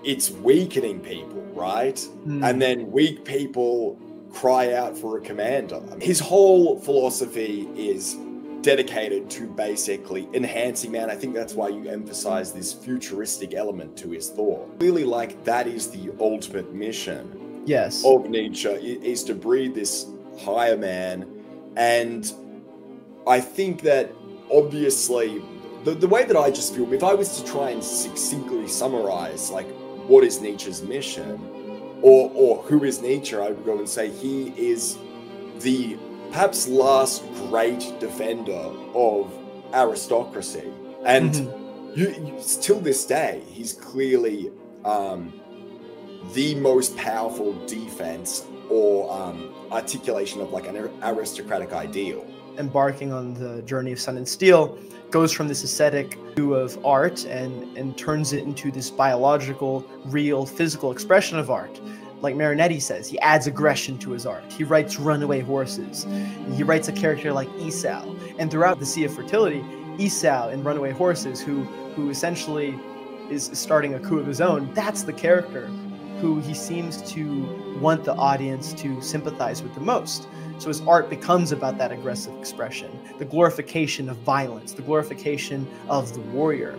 it's weakening people, right? And then weak people cry out for a commander. His whole philosophy is dedicated to basically enhancing man. I think that's why you emphasize this futuristic element to his thought. Clearly, like, that is the ultimate mission, yes, of Nietzsche, is to breed this higher man. And I think that obviously the way that I just feel, if I was to try and succinctly summarize like what is Nietzsche's mission, or who is Nietzsche, I would go and say he is the perhaps last great defender of aristocracy. And till this day, he's clearly the most powerful defense or articulation of like an aristocratic ideal. Embarking on the journey of Sun and Steel goes from this ascetic view of art and turns it into this biological, real, physical expression of art. Like Marinetti says, he adds aggression to his art. He writes Runaway Horses. He writes a character like Esau. And throughout The Sea of Fertility, Esau in Runaway Horses, who essentially is starting a coup of his own, that's the character who he seems to want the audience to sympathize with the most. So his art becomes about that aggressive expression, the glorification of violence, the glorification of the warrior.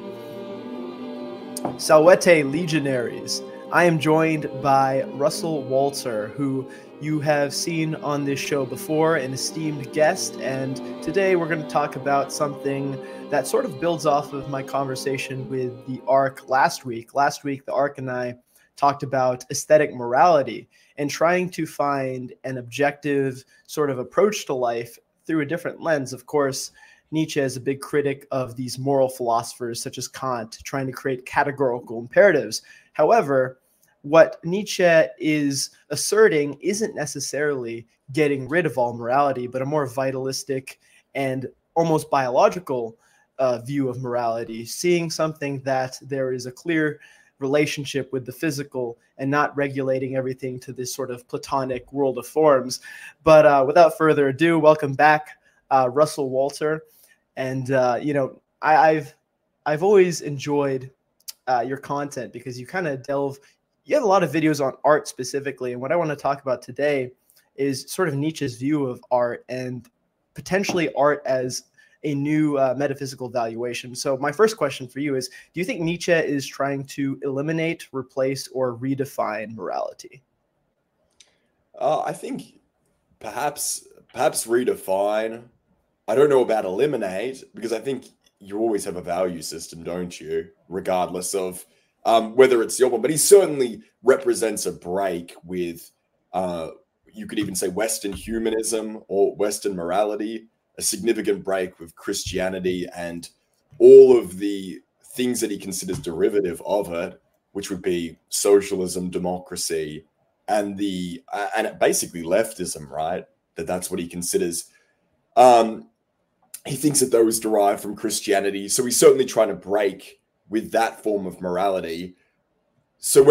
Salvete Legionaries. I am joined by Russell Walter, who you have seen on this show before, an esteemed guest, and today we're going to talk about something that sort of builds off of my conversation with the ARC last week. Last week, the ARC and I talked about aesthetic morality and trying to find an objective sort of approach to life through a different lens. Of course, Nietzsche is a big critic of these moral philosophers such as Kant, trying to create categorical imperatives. However, what Nietzsche is asserting isn't necessarily getting rid of all morality, but a more vitalistic and almost biological view of morality, seeing something that there is a clear relationship with the physical and not regulating everything to this sort of Platonic world of forms. But without further ado, welcome back, Russell Walter. And, I've always enjoyed your content because you kind of you have a lot of videos on art specifically. And what I want to talk about today is sort of Nietzsche's view of art and potentially art as a new metaphysical valuation. So my first question for you is, do you think Nietzsche is trying to eliminate, replace, or redefine morality? I think perhaps redefine. I don't know about eliminate, because I think you always have a value system, don't you? Regardless of whether it's your one. But he certainly represents a break with, you could even say, Western humanism or Western morality, a significant break with Christianity and all of the things that he considers derivative of it, which would be socialism, democracy, and basically leftism, right? That's what he considers. He thinks that those derive from Christianity. So he's certainly trying to break with that form of morality. So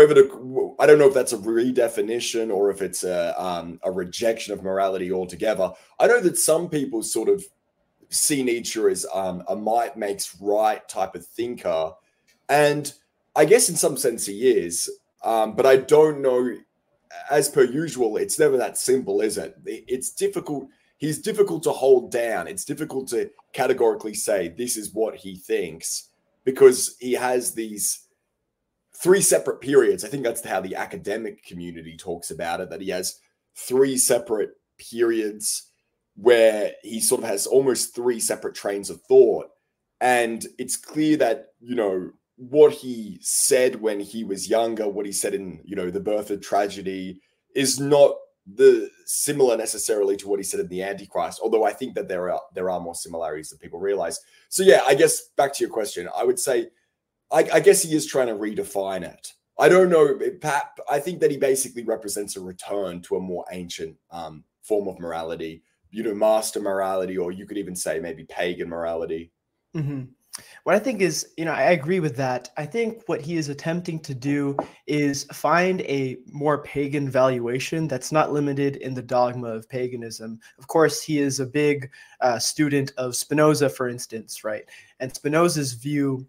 I don't know if that's a redefinition or if it's a rejection of morality altogether. I know that some people sort of see Nietzsche as a might makes right type of thinker. And I guess in some sense he is. But I don't know, as per usual, it's never that simple, is it? It's difficult. He's difficult to hold down. It's difficult to categorically say this is what he thinks, because he has these three separate periods. I think that's how the academic community talks about it, that he has three separate periods where he sort of has almost three separate trains of thought. And it's clear that, what he said when he was younger, what he said in, The Birth of Tragedy, is not the similar necessarily to what he said in The Antichrist, although I think that there are more similarities than people realize. So yeah, I guess back to your question, I would say, I guess he is trying to redefine it. I don't know. I think that he basically represents a return to a more ancient form of morality, master morality, or you could even say maybe pagan morality. Mm-hmm. What I think is, I agree with that. I think what he is attempting to do is find a more pagan valuation that's not limited in the dogma of paganism. Of course, he is a big student of Spinoza, for instance, right? And Spinoza's view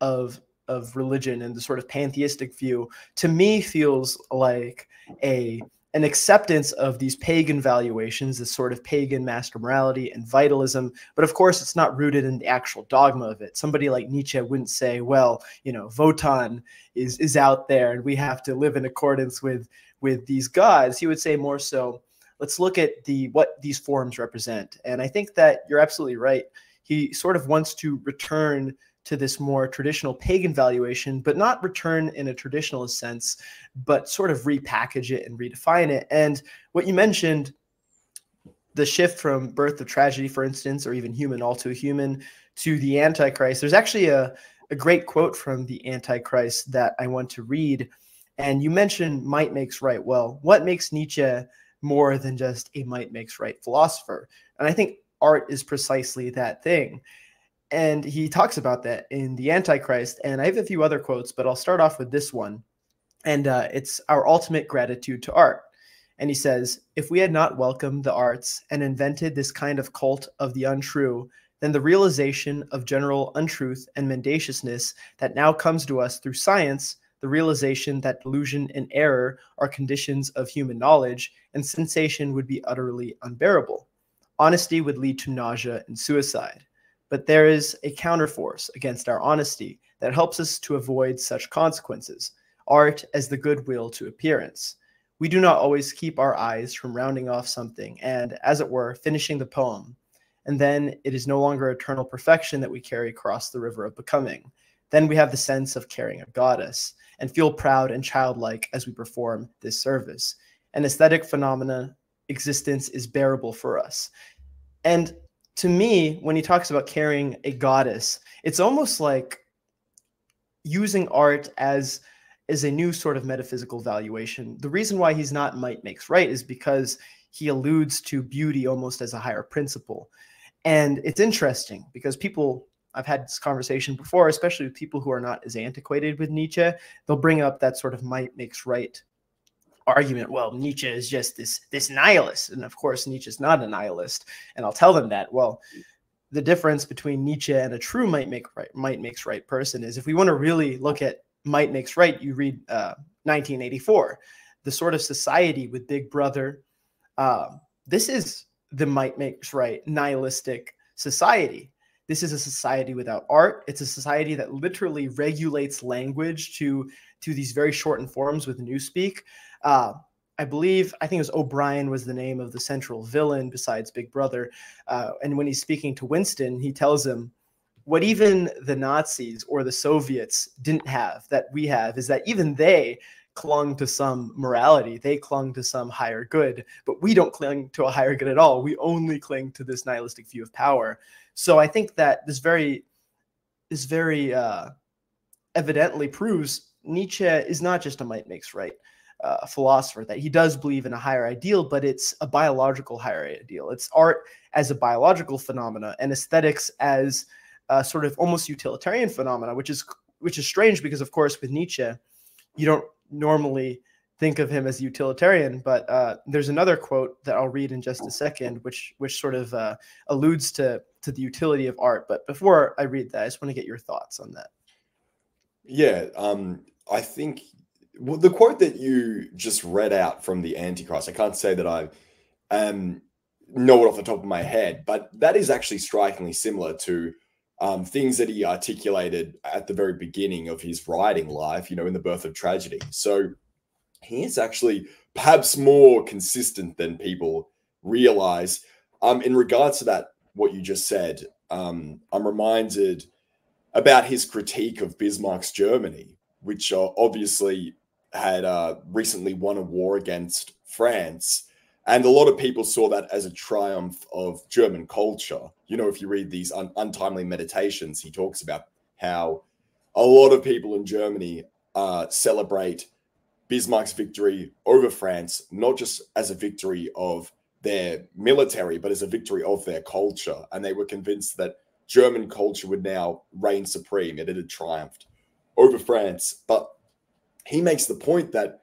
of of religion and the sort of pantheistic view, to me feels like an acceptance of these pagan valuations, this sort of pagan master morality and vitalism. But of course, it's not rooted in the actual dogma of it. Somebody like Nietzsche wouldn't say, well, you know, Wotan is out there and we have to live in accordance with these gods. He would say more so, let's look at what these forms represent. And I think that you're absolutely right. He sort of wants to return to this more traditional pagan valuation, but not return in a traditionalist sense, but sort of repackage it and redefine it. And what you mentioned, the shift from Birth of Tragedy, for instance, or even Human, All Too Human, to the Antichrist, there's actually a great quote from the Antichrist that I want to read. And you mentioned might makes right. Well, what makes Nietzsche more than just a might makes right philosopher? And I think art is precisely that thing. And he talks about that in The Antichrist. And I have a few other quotes, but I'll start off with this one. And it's our ultimate gratitude to art. And he says, if we had not welcomed the arts and invented this kind of cult of the untrue, then the realization of general untruth and mendaciousness that now comes to us through science, the realization that delusion and error are conditions of human knowledge, and sensation would be utterly unbearable. Honesty would lead to nausea and suicide. But there is a counterforce against our honesty that helps us to avoid such consequences, art as the goodwill to appearance. We do not always keep our eyes from rounding off something and, as it were, finishing the poem. And then it is no longer eternal perfection that we carry across the river of becoming. Then we have the sense of carrying a goddess and feel proud and childlike as we perform this service. An aesthetic phenomena existence is bearable for us. And to me, when he talks about carrying a goddess, it's almost like using art as a new sort of metaphysical valuation. The reason why he's not might makes right is because he alludes to beauty almost as a higher principle. And it's interesting because I've had this conversation before, especially with people who are not as antiquated with Nietzsche, they'll bring up that sort of might makes right argument. Well, Nietzsche is just this nihilist. And of course, Nietzsche's not a nihilist. And I'll tell them that. Well, the difference between Nietzsche and a true might makes right person is if we want to really look at might makes right, you read 1984, the sort of society with Big Brother. This is the might makes right nihilistic society. This is a society without art. It's a society that literally regulates language to these very shortened forms with newspeak. I think it was O'Brien was the name of the central villain besides Big Brother. And when he's speaking to Winston, he tells him, what even the Nazis or the Soviets didn't have that we have is that even they clung to some morality. They clung to some higher good, but we don't cling to a higher good at all. We only cling to this nihilistic view of power. So I think that this very evidently proves Nietzsche is not just a might makes right philosopher, that he does believe in a higher ideal, but it's a biological higher ideal. It's art as a biological phenomena and aesthetics as a sort of almost utilitarian phenomena, which is strange because, of course, with Nietzsche, you don't normally think of him as utilitarian. But there's another quote that I'll read in just a second, which sort of alludes to the utility of art. But before I read that, I just want to get your thoughts on that. Yeah, I think the quote that you just read out from the Antichrist, I can't say that I know it off the top of my head, but that is actually strikingly similar to things that he articulated at the very beginning of his writing life, in the Birth of Tragedy. So he is actually perhaps more consistent than people realize. In regards to that, what you just said, I'm reminded about his critique of Bismarck's Germany, which obviously had recently won a war against France. And a lot of people saw that as a triumph of German culture. If you read these untimely meditations, he talks about how a lot of people in Germany celebrate Bismarck's victory over France, not just as a victory of their military, but as a victory of their culture. And they were convinced that German culture would now reign supreme. It had triumphed over France. But he makes the point that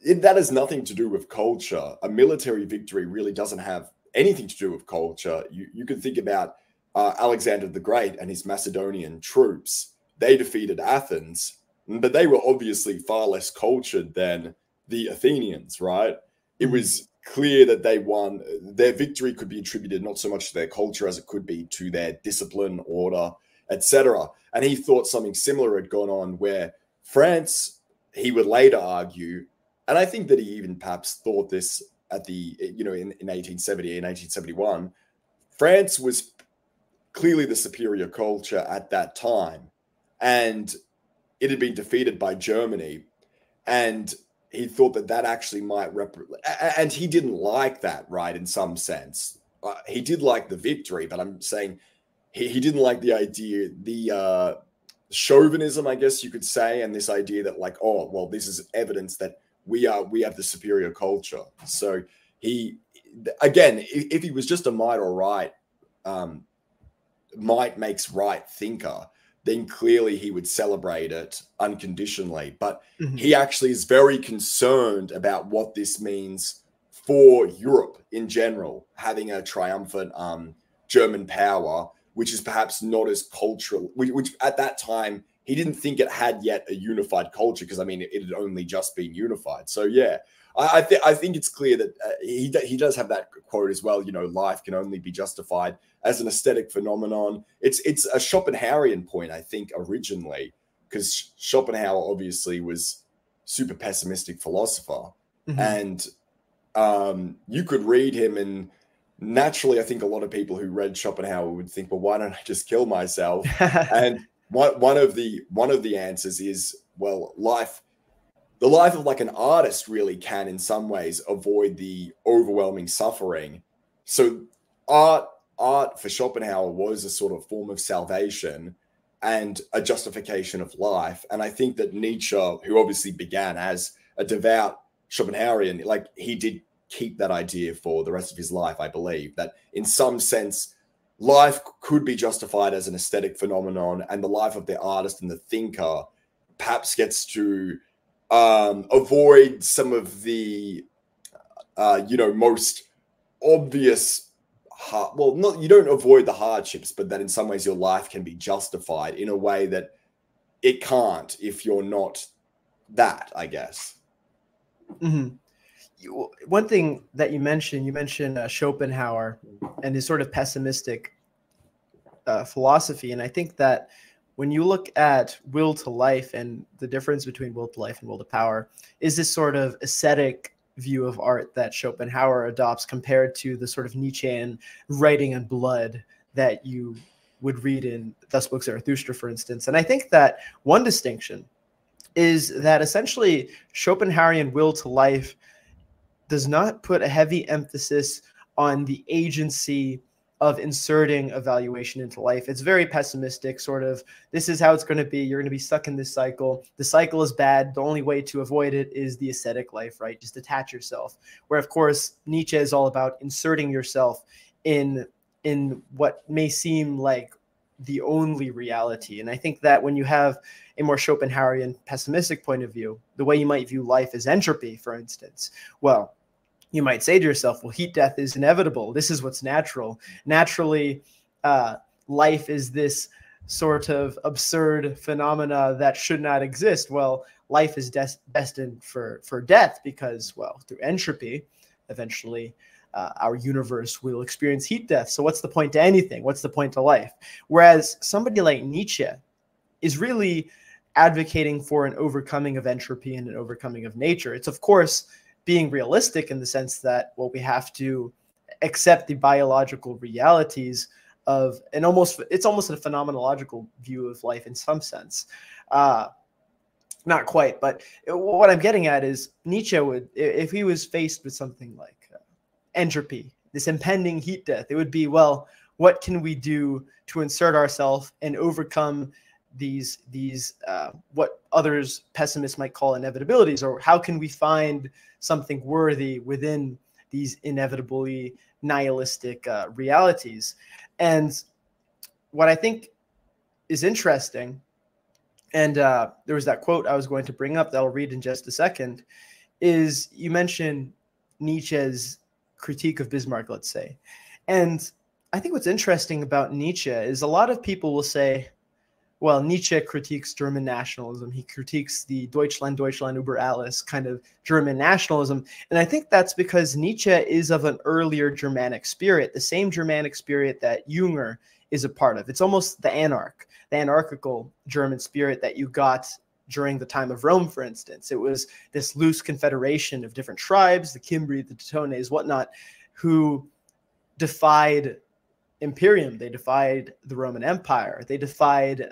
that has nothing to do with culture. A military victory really doesn't have anything to do with culture. You can think about Alexander the Great and his Macedonian troops. they defeated Athens, but they were obviously far less cultured than the Athenians, right? It was clear that they won. Their victory could be attributed not so much to their culture as it could be to their discipline, order, etc. And he thought something similar had gone on where France, he would later argue, and I think that he even perhaps thought this at the, in 1870 and 1871, France was clearly the superior culture at that time. And it had been defeated by Germany. And he thought that that actually might and he didn't like that, right, in some sense. He did like the victory, but I'm saying he didn't like the idea, the chauvinism, I guess you could say, and this idea that like, oh, well, this is evidence that we have the superior culture. So he, again, if he was just a might or right, might makes right thinker, then clearly he would celebrate it unconditionally. But he actually is very concerned about what this means for Europe in general, having a triumphant German power, which is perhaps not as cultural, which at that time, he didn't think it had yet a unified culture, because, I mean, it had only just been unified. So, yeah, I think it's clear that he does have that quote as well, life can only be justified as an aesthetic phenomenon. It's a Schopenhauerian point, I think, originally, because Schopenhauer obviously was super pessimistic philosopher. And you could read him, and naturally, I think a lot of people who read Schopenhauer would think, well, why don't I just kill myself? And one of the answers is, well, the life of like an artist really can in some ways avoid the overwhelming suffering. So art for Schopenhauer was a sort of form of salvation and a justification of life. And I think that Nietzsche, who obviously began as a devout Schopenhauerian, like, he did keep that idea for the rest of his life. I believe that in some sense, life could be justified as an aesthetic phenomenon, and the life of the artist and the thinker perhaps gets to avoid some of the, most obvious, you don't avoid the hardships, but that in some ways your life can be justified in a way that it can't if you're not that, I guess. One thing that you mentioned Schopenhauer and his sort of pessimistic philosophy. And I think that when you look at will to life and the difference between will to life and will to power, is this sort of ascetic view of art that Schopenhauer adopts compared to the sort of Nietzschean writing and blood that you would read in Thus Spoke Zarathustra, for instance. And I think that one distinction is that essentially Schopenhauerian will to life does not put a heavy emphasis on the agency of inserting a valuation into life. It's very pessimistic, sort of, this is how it's going to be. You're going to be stuck in this cycle. The cycle is bad. The only way to avoid it is the ascetic life, right? Just detach yourself. Where, of course, Nietzsche is all about inserting yourself in what may seem like the only reality. And I think that when you have a more Schopenhauerian pessimistic point of view, the way you might view life as entropy, for instance, well, you might say to yourself, well, heat death is inevitable. This is what's natural. Naturally, life is this sort of absurd phenomena that should not exist. Well, life is destined for death because, well, through entropy, eventually our universe will experience heat death. So what's the point to anything? What's the point to life? Whereas somebody like Nietzsche is really advocating for an overcoming of entropy and an overcoming of nature. It's, of course, being realistic in the sense that, well, we have to accept the biological realities of it's almost a phenomenological view of life in some sense. Not quite, but what I'm getting at is Nietzsche would, if he was faced with something like entropy, this impending heat death, it would be, well, what can we do to insert ourselves and overcome these what others pessimists might call inevitabilities, or how can we find something worthy within these inevitably nihilistic realities? And what I think is interesting, and there was that quote I was going to bring up that I'll read in just a second, is you mentioned Nietzsche's critique of Bismarck, let's say. And I think what's interesting about Nietzsche is a lot of people will say, well, Nietzsche critiques German nationalism. He critiques the Deutschland über alles kind of German nationalism. And I think that's because Nietzsche is of an earlier Germanic spirit, the same Germanic spirit that Jünger is a part of. It's almost the anarchical German spirit that you got during the time of Rome, for instance. It was this loose confederation of different tribes, the Cimbri, the Teutones, whatnot, who defied imperium. They defied the Roman Empire. They defied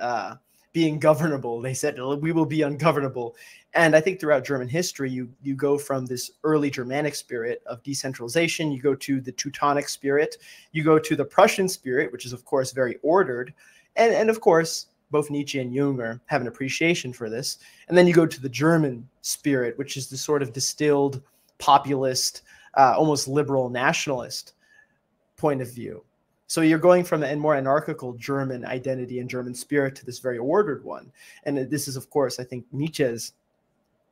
being governable. They said, we will be ungovernable. And I think throughout German history, you go from this early Germanic spirit of decentralization, you go to the Teutonic spirit, you go to the Prussian spirit, which is, of course, very ordered. And of course, both Nietzsche and Jünger have an appreciation for this. And then you go to the German spirit, which is the sort of distilled, populist, almost liberal nationalist point of view. So you're going from a more anarchical German identity and German spirit to this very ordered one. And this is, of course, I think Nietzsche's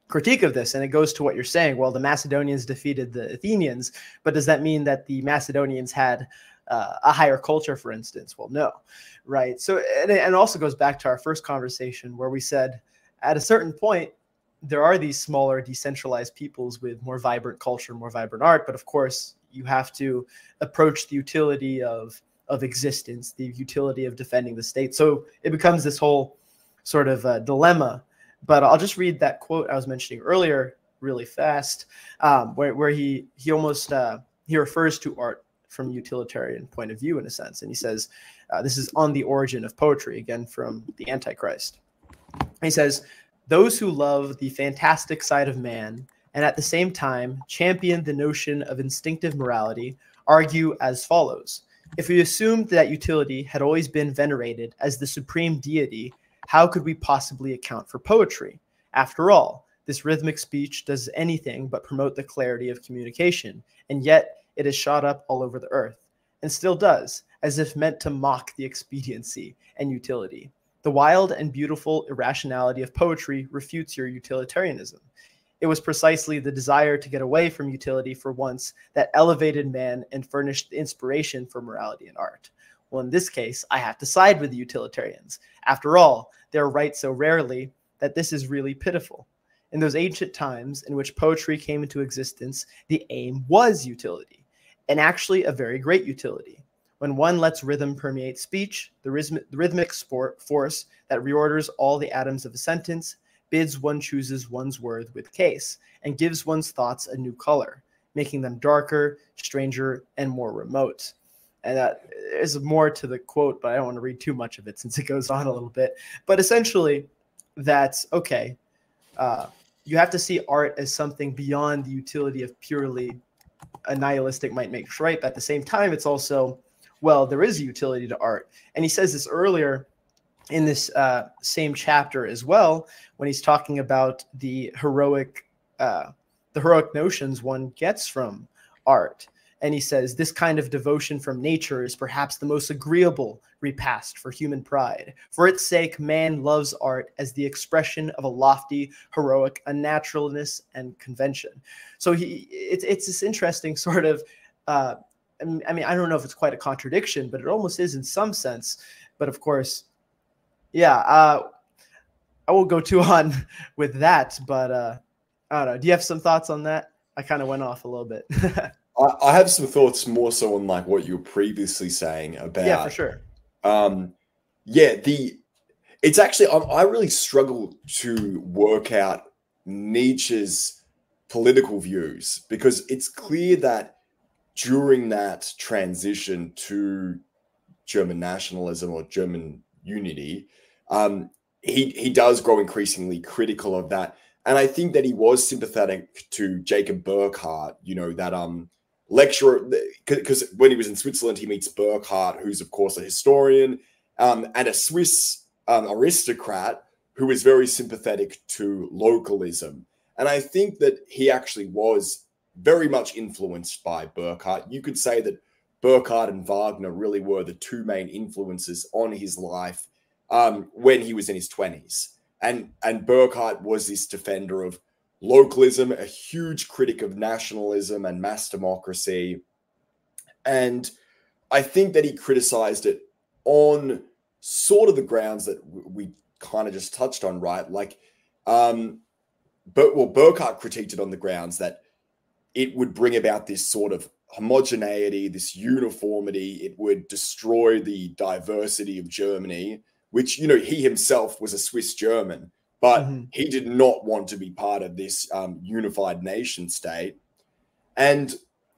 critique of this. And it goes to what you're saying. Well, the Macedonians defeated the Athenians, but does that mean that the Macedonians had a higher culture, for instance? Well, no, right? So, and it also goes back to our first conversation where we said at a certain point, there are these smaller decentralized peoples with more vibrant culture, more vibrant art. But of course, you have to approach the utility of existence, the utility of defending the state. So it becomes this whole sort of dilemma. But I'll just read that quote I was mentioning earlier really fast, where he almost he refers to art from a utilitarian point of view in a sense. And he says, this is on the origin of poetry, again, from the Antichrist. He says, those who love the fantastic side of man and at the same time champion the notion of instinctive morality argue as follows. If we assumed that utility had always been venerated as the supreme deity, how could we possibly account for poetry? After all, this rhythmic speech does anything but promote the clarity of communication, and yet it has shot up all over the earth, and still does, as if meant to mock the expediency and utility. The wild and beautiful irrationality of poetry refutes your utilitarianism. It was precisely the desire to get away from utility for once that elevated man and furnished the inspiration for morality and art. Well, in this case, I have to side with the utilitarians. After all, they're right so rarely that this is really pitiful. In those ancient times in which poetry came into existence, the aim was utility, and actually a very great utility. When one lets rhythm permeate speech, the rhythmic force that reorders all the atoms of a sentence bids one chooses one's word with case and gives one's thoughts a new color, making them darker, stranger, and more remote. And that is more to the quote, but I don't want to read too much of it since it goes on a little bit. But essentially, that's okay. You have to see art as something beyond the utility of purely a nihilistic might make right. But at the same time, it's also, well, there is a utility to art. And he says this earlier in this same chapter as well, when he's talking about the heroic notions one gets from art. And he says, this kind of devotion from nature is perhaps the most agreeable repast for human pride. For its sake, man loves art as the expression of a lofty, heroic unnaturalness and convention. So it's this interesting sort of, I mean, I don't know if it's quite a contradiction, but it almost is in some sense. But of course, yeah, I won't go too on with that. But I don't know. Do you have some thoughts on that? I kind of went off a little bit. I have some thoughts more so on like what you were previously saying about. Yeah, for sure. It's actually, I really struggle to work out Nietzsche's political views, because it's clear that during that transition to German nationalism or German unity, he does grow increasingly critical of that. And I think that he was sympathetic to Jacob Burckhardt, that lecturer, because when he was in Switzerland, he meets Burckhardt, who's of course a historian, and a Swiss aristocrat who is very sympathetic to localism. And I think that he actually was very much influenced by Burckhardt. You could say that Burckhardt and Wagner really were the two main influences on his life when he was in his 20s. And Burckhardt was this defender of localism, a huge critic of nationalism and mass democracy. And I think that he criticized it on sort of the grounds that we kind of just touched on, right? Like, Burckhardt critiqued it on the grounds that it would bring about this sort of homogeneity, this uniformity. It would destroy the diversity of Germany, which, you know, he himself was a Swiss German, but he did not want to be part of this unified nation state. And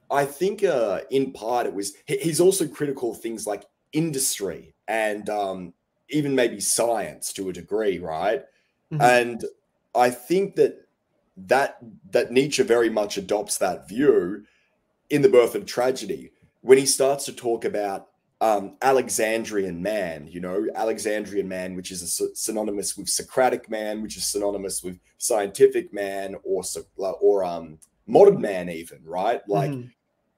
I think in part it was, he's also critical of things like industry and even maybe science to a degree, right? And I think that Nietzsche very much adopts that view in The Birth of Tragedy, when he starts to talk about Alexandrian man, you know, Alexandrian man, which is synonymous with Socratic man, which is synonymous with scientific man, or modern man even, right? Like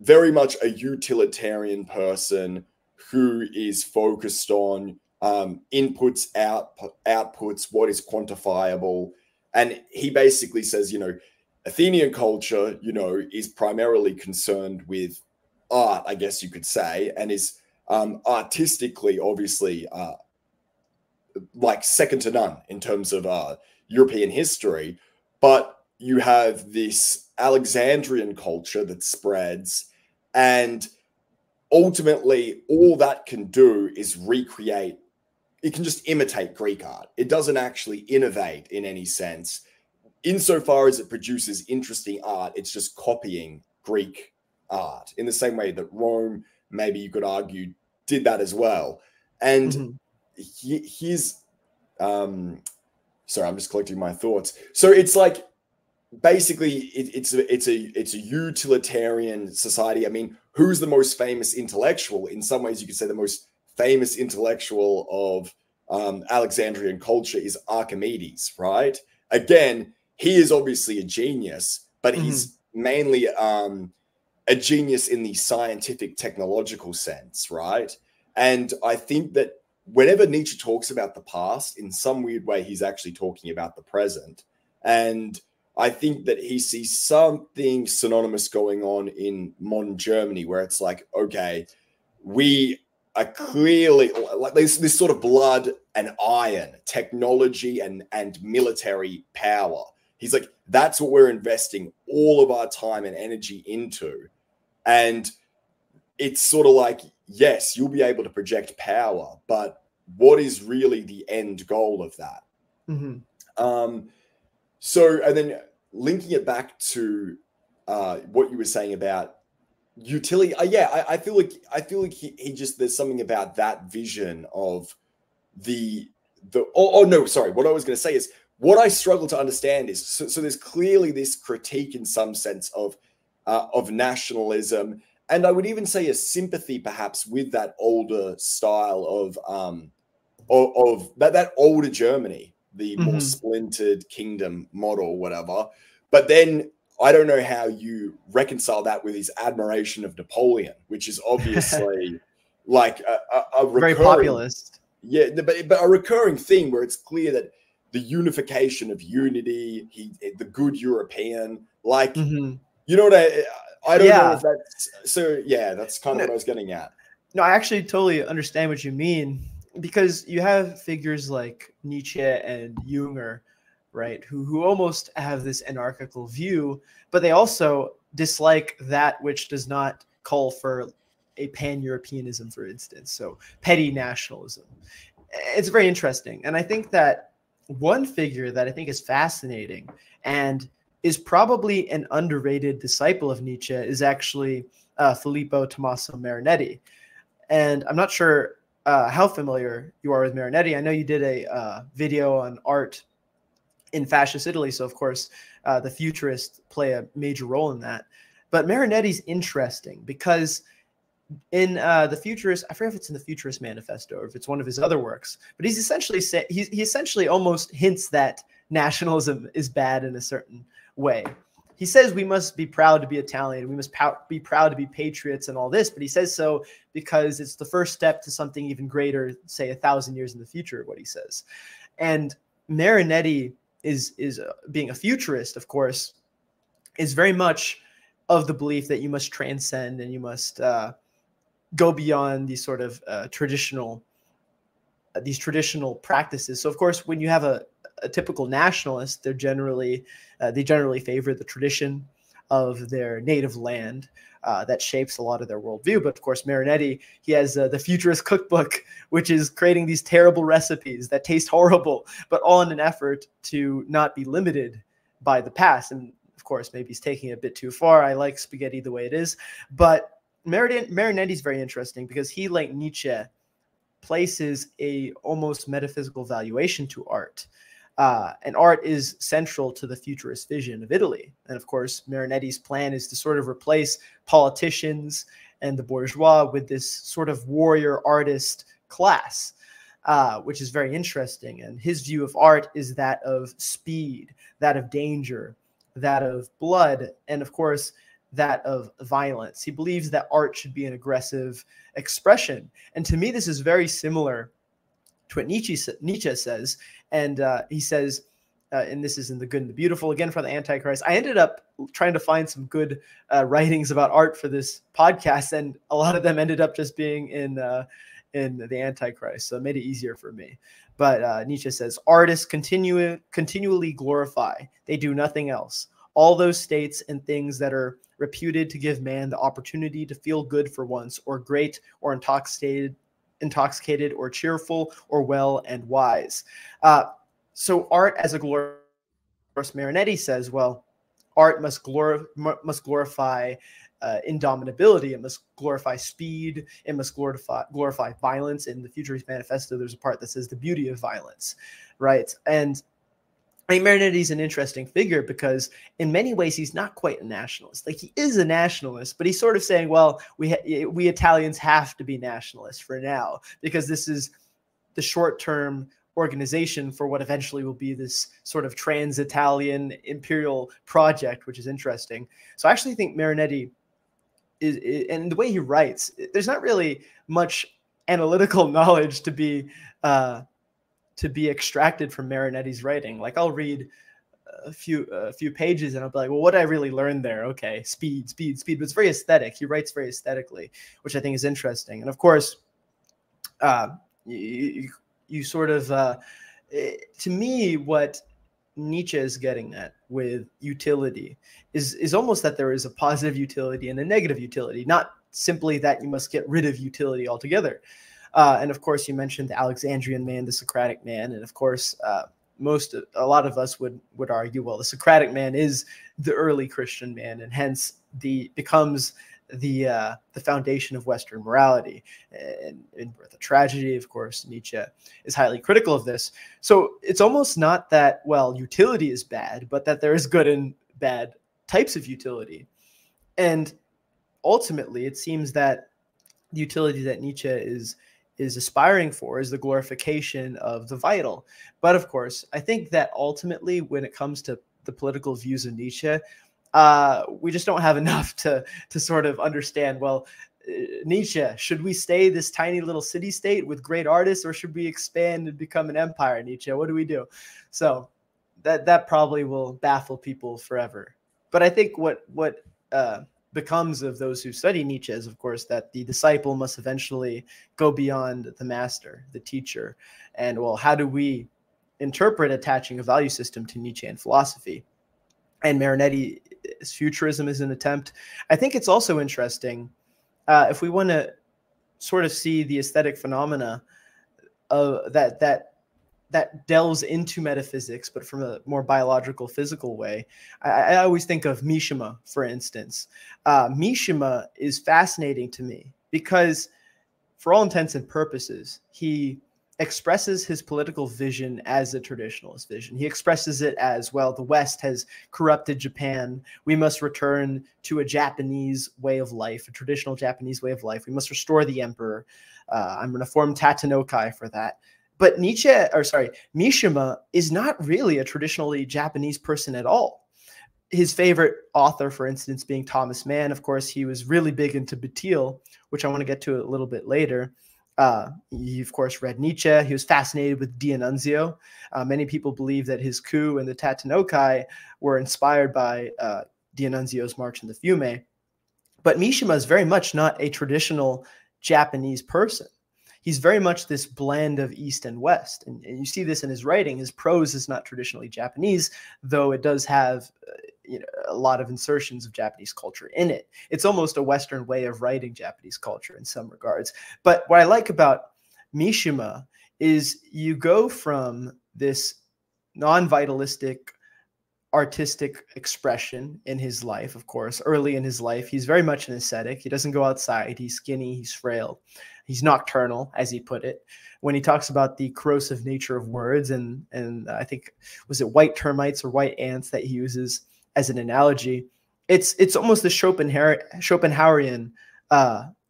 very much a utilitarian person who is focused on inputs, outputs, what is quantifiable. And he basically says, you know, Athenian culture, you know, is primarily concerned with art, I guess you could say, and is artistically, obviously, like second to none in terms of European history. But you have this Alexandrian culture that spreads, and ultimately all that can do is recreate. It can just imitate Greek art. It doesn't actually innovate in any sense. Insofar as it produces interesting art, it's just copying Greek art in the same way that Rome, maybe you could argue, did that as well. And he's sorry, I'm just collecting my thoughts. So it's like basically it's a utilitarian society. I mean, who's the most famous intellectual? In some ways, you could say the most famous intellectual of Alexandrian culture is Archimedes, right? Again, he is obviously a genius, but he's mainly a genius in the scientific, technological sense, right? And I think that whenever Nietzsche talks about the past, in some weird way, he's actually talking about the present. And I think that he sees something synonymous going on in modern Germany, where it's like, okay, we are clearly like this sort of blood and iron, technology and military power. He's like, that's what we're investing all of our time and energy into. And it's sort of like, yes, you'll be able to project power, but what is really the end goal of that? So, and then linking it back to what you were saying about utility, I feel like he just, there's something about that vision of what I was going to say is, what I struggle to understand is, so there's clearly this critique in some sense of nationalism, and I would even say a sympathy perhaps with that older style of that older Germany, the more splintered kingdom model, whatever. But then I don't know how you reconcile that with his admiration of Napoleon, which is obviously like a recurring, very populist. Yeah, but a recurring thing where it's clear that the unification of unity, the good European, like, you know what I don't know if that's, so yeah, that's kind of what I was getting at. No, I actually totally understand what you mean, because you have figures like Nietzsche and Jünger, right, who almost have this anarchical view, but they also dislike that which does not call for a pan-Europeanism, for instance, so petty nationalism. It's very interesting. And I think that one figure that I think is fascinating and is probably an underrated disciple of Nietzsche is actually Filippo Tommaso Marinetti. And I'm not sure how familiar you are with Marinetti. I know you did a video on art in fascist Italy, so of course the futurists play a major role in that. But Marinetti's interesting because in the Futurist, I forget if it's in the Futurist Manifesto or if it's one of his other works, but he's essentially he essentially almost hints that nationalism is bad in a certain way. He says we must be proud to be Italian, we must be proud to be patriots and all this, but he says so because it's the first step to something even greater, say 1,000 years in the future, what he says. And Marinetti is being a futurist, of course, is very much of the belief that you must transcend and you must go beyond these sort of traditional these traditional practices. So of course, when you have a typical nationalist, they generally favor the tradition of their native land. That shapes a lot of their worldview. But of course, Marinetti, he has the Futurist Cookbook, which is creating these terrible recipes that taste horrible, but all in an effort to not be limited by the past. And of course, maybe he's taking it a bit too far. I like spaghetti the way it is. But Marinetti is very interesting because he, like Nietzsche, places a almost metaphysical valuation to art. And art is central to the futurist vision of Italy. And of course, Marinetti's plan is to sort of replace politicians and the bourgeois with this sort of warrior artist class, which is very interesting. And his view of art is that of speed, that of danger, that of blood, and of course, that of violence. He believes that art should be an aggressive expression. And to me, this is very similar to what Nietzsche says. And he says, and this is in The Good and the Beautiful, again from the Antichrist. I ended up trying to find some good writings about art for this podcast, and a lot of them ended up just being in the Antichrist. So it made it easier for me. But Nietzsche says, artists continually glorify. They do nothing else. All those states and things that are reputed to give man the opportunity to feel good for once, or great, or intoxicated, or cheerful, or well and wise. So art as a glorification, Marinetti says, well, art must glorify indomitability. It must glorify speed. It must glorify violence. In the Futurist Manifesto, there's a part that says the beauty of violence, right? And I mean, Marinetti's an interesting figure because in many ways he's not quite a nationalist. Like, he is a nationalist, but he's sort of saying, well, we Italians have to be nationalists for now because this is the short-term organization for what eventually will be this sort of trans-Italian imperial project, which is interesting. So I actually think Marinetti is, and the way he writes, there's not really much analytical knowledge to be extracted from Marinetti's writing. Like, I'll read a few pages and I'll be like, well, what did I really learn there? Okay, speed. But it's very aesthetic. He writes very aesthetically, which I think is interesting. And of course, you sort of, to me, what Nietzsche is getting at with utility is almost that there is a positive utility and a negative utility, not simply that you must get rid of utility altogether. And of course, you mentioned the Alexandrian man, the Socratic man, and of course, a lot of us would argue, well, the Socratic man is the early Christian man, and hence becomes the foundation of Western morality. And in Birth of Tragedy, of course, Nietzsche is highly critical of this. So it's almost not that, well, utility is bad, but that there is good and bad types of utility. And ultimately, it seems that the utility that Nietzsche is aspiring for is the glorification of the vital. But of course, I think that ultimately, when it comes to the political views of Nietzsche, we just don't have enough to sort of understand, well, Nietzsche, should we stay this tiny little city-state with great artists, or should we expand and become an empire, Nietzsche? What do we do? So that probably will baffle people forever. But I think what becomes of those who study Nietzsche is, of course, that the disciple must eventually go beyond the master, the teacher. And, well, how do we interpret attaching a value system to Nietzschean philosophy? And Marinetti's futurism is an attempt. I think it's also interesting if we want to sort of see the aesthetic phenomena that delves into metaphysics, but from a more biological, physical way. I always think of Mishima, for instance. Mishima is fascinating to me because, for all intents and purposes, he expresses his political vision as a traditionalist vision. He expresses it as, well, the West has corrupted Japan. We must return to a Japanese way of life, a traditional Japanese way of life. We must restore the emperor. I'm going to form Tatenokai for that. But Mishima is not really a traditionally Japanese person at all. His favorite author, for instance, being Thomas Mann. Of course, he was really big into Bataille, which I want to get to a little bit later. He, of course, read Nietzsche. He was fascinated with D'Annunzio. Many people believe that his coup and the Tatenokai were inspired by D'Annunzio's March in the Fiume. But Mishima is very much not a traditional Japanese person. he's very much this blend of East and West. And you see this in his writing. His prose is not traditionally Japanese, though it does have a lot of insertions of Japanese culture in it. It's almost a Western way of writing Japanese culture in some regards. But what I like about Mishima is you go from this non-vitalistic artistic expression in his life. Of course, early in his life, he's very much an ascetic. He doesn't go outside. He's skinny. He's frail. He's nocturnal, as he put it. When he talks about the corrosive nature of words, and I think, was it white termites or white ants that he uses as an analogy? It's almost the Schopenhauerian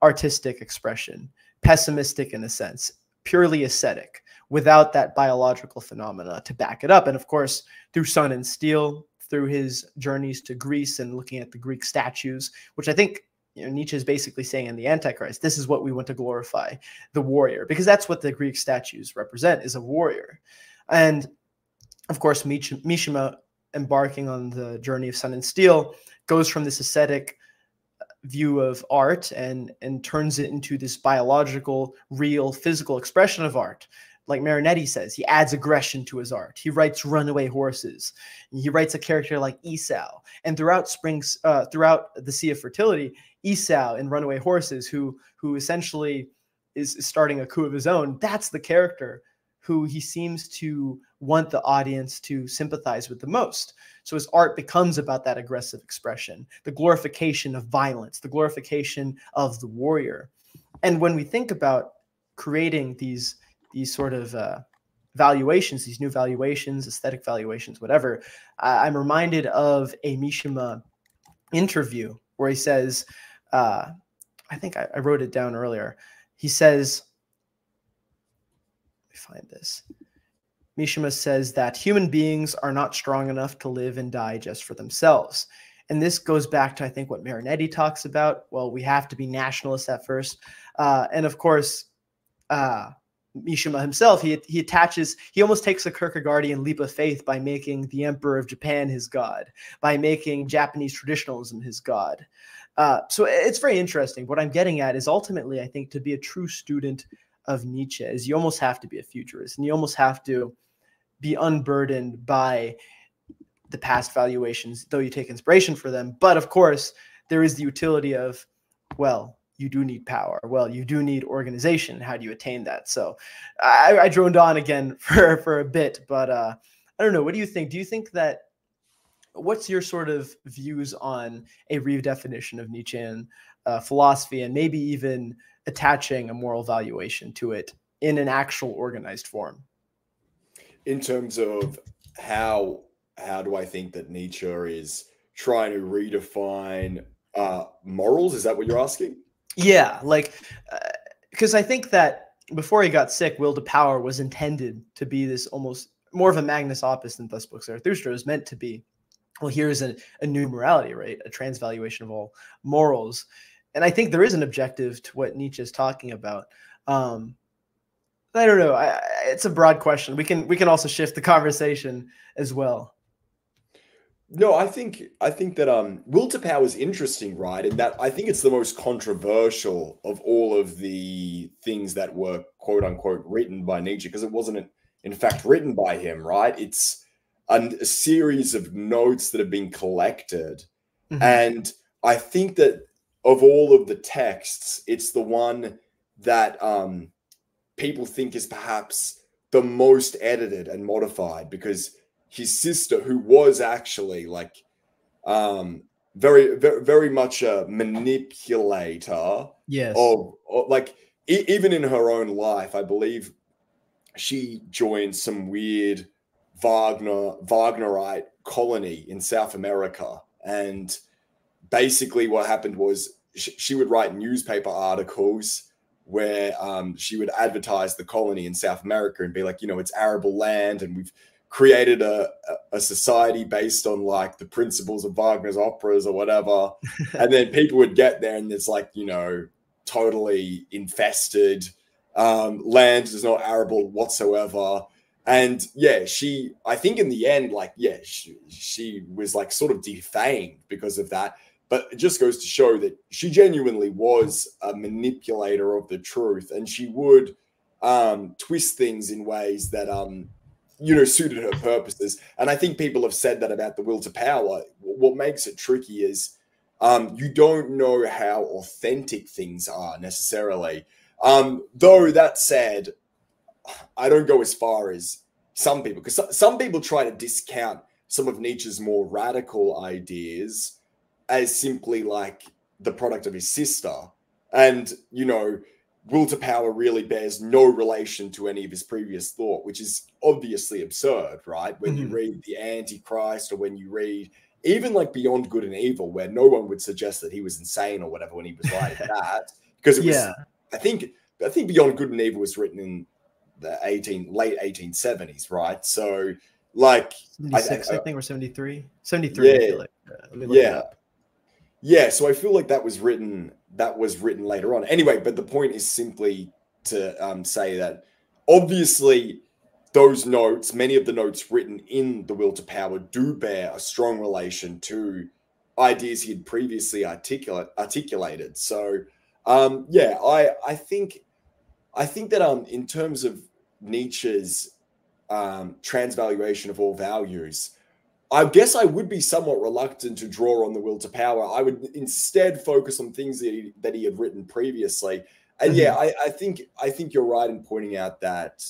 artistic expression, pessimistic in a sense, purely ascetic, without that biological phenomena to back it up. And of course, through Sun and Steel, through his journeys to Greece and looking at the Greek statues, which I think Nietzsche is basically saying in the Antichrist, this is what we want to glorify, the warrior, because that's what the Greek statues represent, is a warrior. And of course, Mishima, embarking on the journey of Sun and Steel, goes from this ascetic view of art and turns it into this biological, real, physical expression of art. Like Marinetti says, he adds aggression to his art. He writes runaway horses. He writes a character like Esau. And throughout the Sea of Fertility, Esau in Runaway Horses, who essentially is starting a coup of his own, that's the character who he seems to want the audience to sympathize with the most. So his art becomes about that aggressive expression, the glorification of violence, the glorification of the warrior. And when we think about creating these sort of valuations, these new valuations, aesthetic valuations, whatever, I'm reminded of a Mishima interview where he says, I think I wrote it down earlier. He says, let me find this. Mishima says that human beings are not strong enough to live and die just for themselves. And this goes back to, I think, what Marinetti talks about. Well, we have to be nationalists at first. And of course, Mishima himself, he almost takes a Kierkegaardian leap of faith by making the Emperor of Japan his god, by making Japanese traditionalism his god. So it's very interesting. What I'm getting at is ultimately, I think, to be a true student of Nietzsche is you almost have to be a futurist, and you almost have to be unburdened by the past valuations, though you take inspiration for them. But of course, there is the utility of, well, you do need power. Well, you do need organization. How do you attain that? So I droned on again for a bit, but I don't know. What do you think? Do you think that, what's your sort of views on a redefinition of Nietzschean philosophy, and maybe even attaching a moral valuation to it in an actual organized form? In terms of how do I think that Nietzsche is trying to redefine morals? Is that what you're asking? Yeah, like, because I think that before he got sick, Will to Power was intended to be this almost more of a magnus opus than Thus Spoke Zarathustra. It was meant to be, well, here's a new morality, right? A transvaluation of all morals. And I think there is an objective to what Nietzsche is talking about. I don't know. It's a broad question. We can also shift the conversation as well. No, I think that will to power is interesting, right? And that I think it's the most controversial of all of the things that were quote unquote written by Nietzsche, because it wasn't in fact written by him, right? It's a series of notes that have been collected. Mm-hmm. And I think that of all of the texts, it's the one that people think is perhaps the most edited and modified, because his sister, who was actually like very, very, very much a manipulator, yes, of like even in her own life, I believe she joined some weird Wagnerite colony in South America, and basically what happened was she would write newspaper articles where she would advertise the colony in South America and be like, it's arable land, and we've created a society based on like the principles of Wagner's operas or whatever. And then people would get there and it's like, totally infested. Land is not arable whatsoever. And yeah, I think in the end, like, yeah, she was like sort of defamed because of that. But it just goes to show that she genuinely was a manipulator of the truth. And she would twist things in ways that suited her purposes. And I think people have said that about the will to power. What makes it tricky is you don't know how authentic things are necessarily. Though that said, I don't go as far as some people, because some people try to discount some of Nietzsche's more radical ideas as simply like the product of his sister. And, will to power really bears no relation to any of his previous thought, which is obviously absurd, right? When you read The Antichrist, or when you read even like Beyond Good and Evil, where no one would suggest that he was insane or whatever when he was writing that, because it was, I think Beyond Good and Evil was written in the late 1870s, right? So like 76, I think, or 73. 73, yeah, I feel like. Let me look it up. Yeah, so I feel like that was written later on. Anyway, but the point is simply to say that obviously those notes, many of the notes written in The Will to Power, do bear a strong relation to ideas he had previously articulated. So I think that in terms of Nietzsche's transvaluation of all values, I guess I would be somewhat reluctant to draw on the will to power. I would instead focus on things that he had written previously. And I think you're right in pointing out that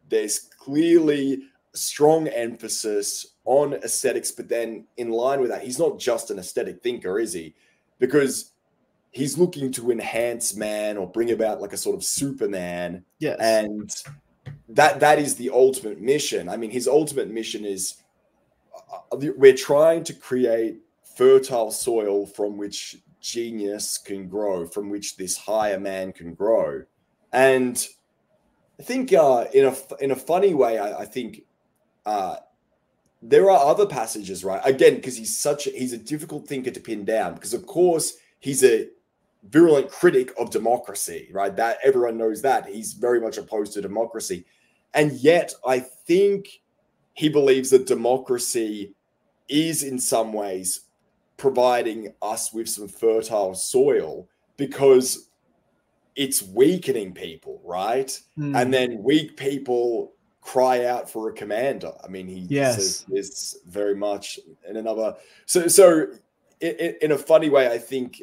there's clearly a strong emphasis on aesthetics, but then in line with that, he's not just an aesthetic thinker, is he? Because he's looking to enhance man or bring about like a sort of Superman. Yes. And that is the ultimate mission. I mean, his ultimate mission is we're trying to create fertile soil from which genius can grow, from which this higher man can grow. And I think in a funny way, I think there are other passages, right? Again, because he's a difficult thinker to pin down, because of course he's a virulent critic of democracy, right? That everyone knows that. He's very much opposed to democracy. And yet I think he believes that democracy is in some ways providing us with some fertile soil, because it's weakening people, right? And then weak people cry out for a commander. I mean, he says this very much in another. So in a funny way, I think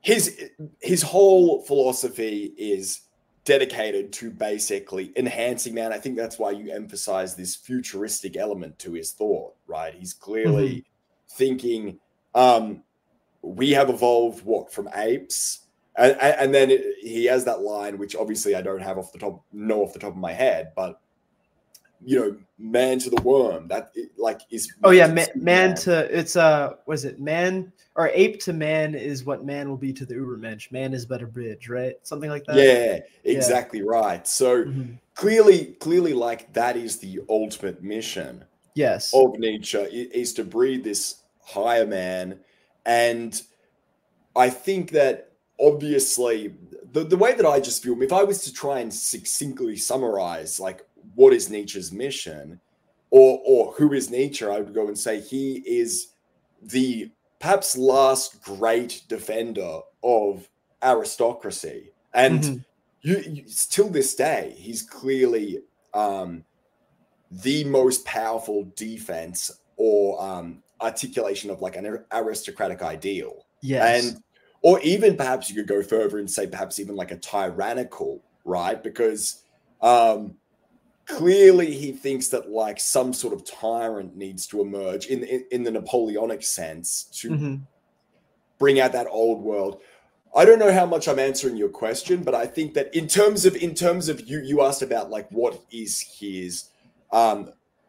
his whole philosophy is dedicated to basically enhancing man. I think that's why you emphasize this futuristic element to his thought, right? He's clearly thinking we have evolved from apes, and then he has that line, which obviously I don't have off the top of my head, but man to the worm, that is man to it's was it man or ape to man is what man will be to the Übermensch. Man is but a bridge, right? Something like that. Yeah, exactly right. So clearly like that is the ultimate mission of Nietzsche, is to breed this higher man. And I think that obviously the way that I just feel, if I was to try and succinctly summarize like what is Nietzsche's mission, or who is Nietzsche, I would go and say he is the perhaps last great defender of aristocracy. And till this day, he's clearly the most powerful defense or articulation of like an aristocratic ideal. Yes. Or even perhaps you could go further and say perhaps even like a tyrannical, right? Because clearly he thinks that like some sort of tyrant needs to emerge in the Napoleonic sense to bring out that old world. I don't know how much I'm answering your question, but I think that in terms of you asked about like what is his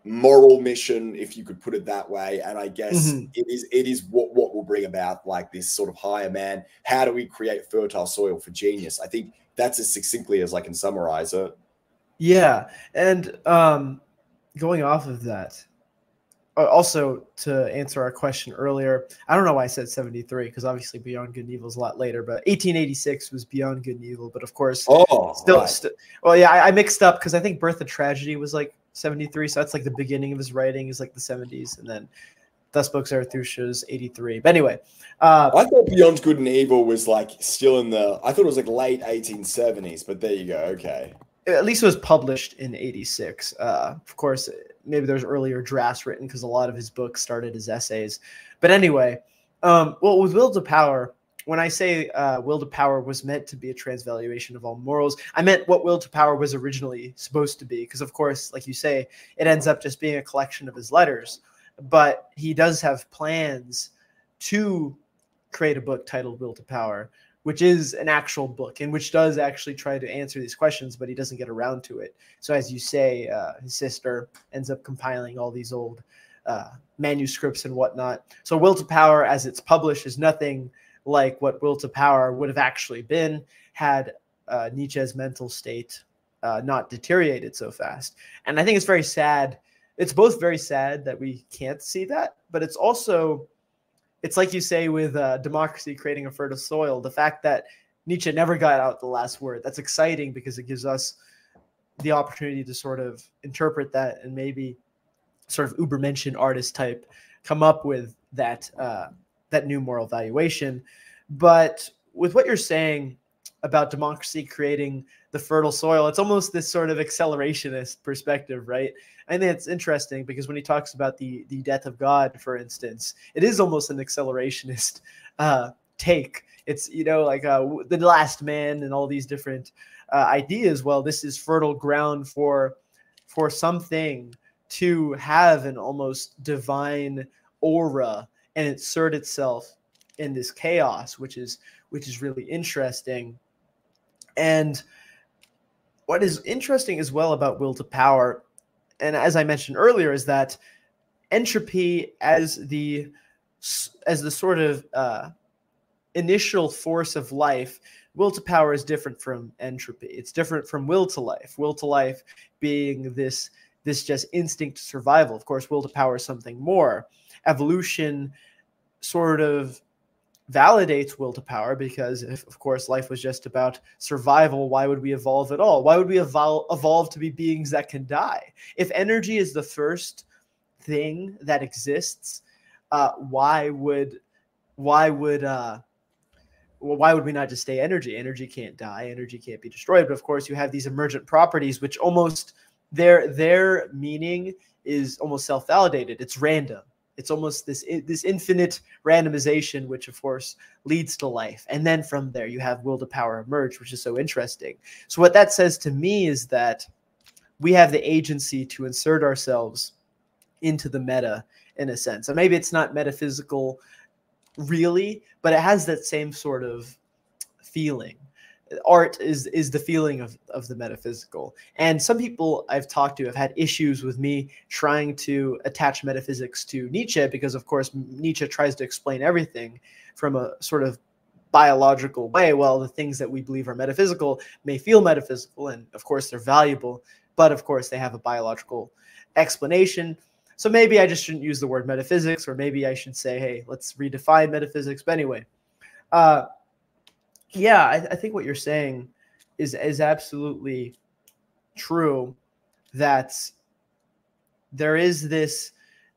moral mission, if you could put it that way, and I guess it is what will bring about like this sort of higher man. How do we create fertile soil for genius? I think that's as succinctly as I can summarize it. Yeah, and going off of that, also to answer our question earlier, I don't know why I said 73, because obviously Beyond Good and Evil is a lot later, but 1886 was Beyond Good and Evil, but of course, I mixed up because I think Birth of Tragedy was like 73, so that's like the beginning of his writing is like the 70s, and then Thus Spoke Zarathustra's 83. But anyway, I thought Beyond Good and Evil was like still in the. I thought it was like late 1870s, but there you go. Okay. At least it was published in 86. Of course, maybe there's earlier drafts written because a lot of his books started as essays. But anyway, well, with Will to Power, when I say Will to Power was meant to be a transvaluation of all morals, I meant what Will to Power was originally supposed to be. Because, of course, like you say, it ends up just being a collection of his letters. But he does have plans to create a book titled Will to Power, which is an actual book and which does actually try to answer these questions, but he doesn't get around to it. So as you say, his sister ends up compiling all these old manuscripts and whatnot. So Will to Power, as it's published, is nothing like what Will to Power would have actually been had Nietzsche's mental state not deteriorated so fast. And I think it's very sad. It's both very sad that we can't see that, but it's also, it's like you say with democracy creating a fertile soil, the fact that Nietzsche never got out the last word. That's exciting because it gives us the opportunity to sort of interpret that and maybe sort of Übermensch artist type come up with that that new moral valuation. But with what you're saying about democracy creating the fertile soil, it's almost this sort of accelerationist perspective, right? I think it's interesting because when he talks about the death of God, for instance, it is almost an accelerationist take. It's, you know, like the last man and all these different ideas. Well, this is fertile ground for something to have an almost divine aura and insert itself in this chaos, which is really interesting. And what is interesting as well about Will to Power, and as I mentioned earlier, is that entropy as the sort of initial force of life, Will to Power is different from entropy. It's different from will to life. Will to life being this just instinct survival. Of course, Will to Power is something more. Evolution sort of validates Will to Power because if, of course, life was just about survival, why would we evolve at all? Why would we evolve to be beings that can die? If energy is the first thing that exists, why would we not just stay energy? Energy can't die. Energy can't be destroyed. But of course, you have these emergent properties, which almost their meaning is almost self-validated. It's random. It's almost this infinite randomization, which of course leads to life. And then from there, you have Will to Power emerge, which is so interesting. So what that says to me is that we have the agency to insert ourselves into the meta in a sense. And maybe it's not metaphysical really, but it has that same sort of feeling. Art is the feeling of the metaphysical. And some people I've talked to have had issues with me trying to attach metaphysics to Nietzsche because, of course, Nietzsche tries to explain everything from a sort of biological way. Well, the things that we believe are metaphysical may feel metaphysical, and of course they're valuable, but of course they have a biological explanation. So maybe I just shouldn't use the word metaphysics, or maybe I should say, hey, let's redefine metaphysics. But anyway, yeah, I think what you're saying is absolutely true, that there is this,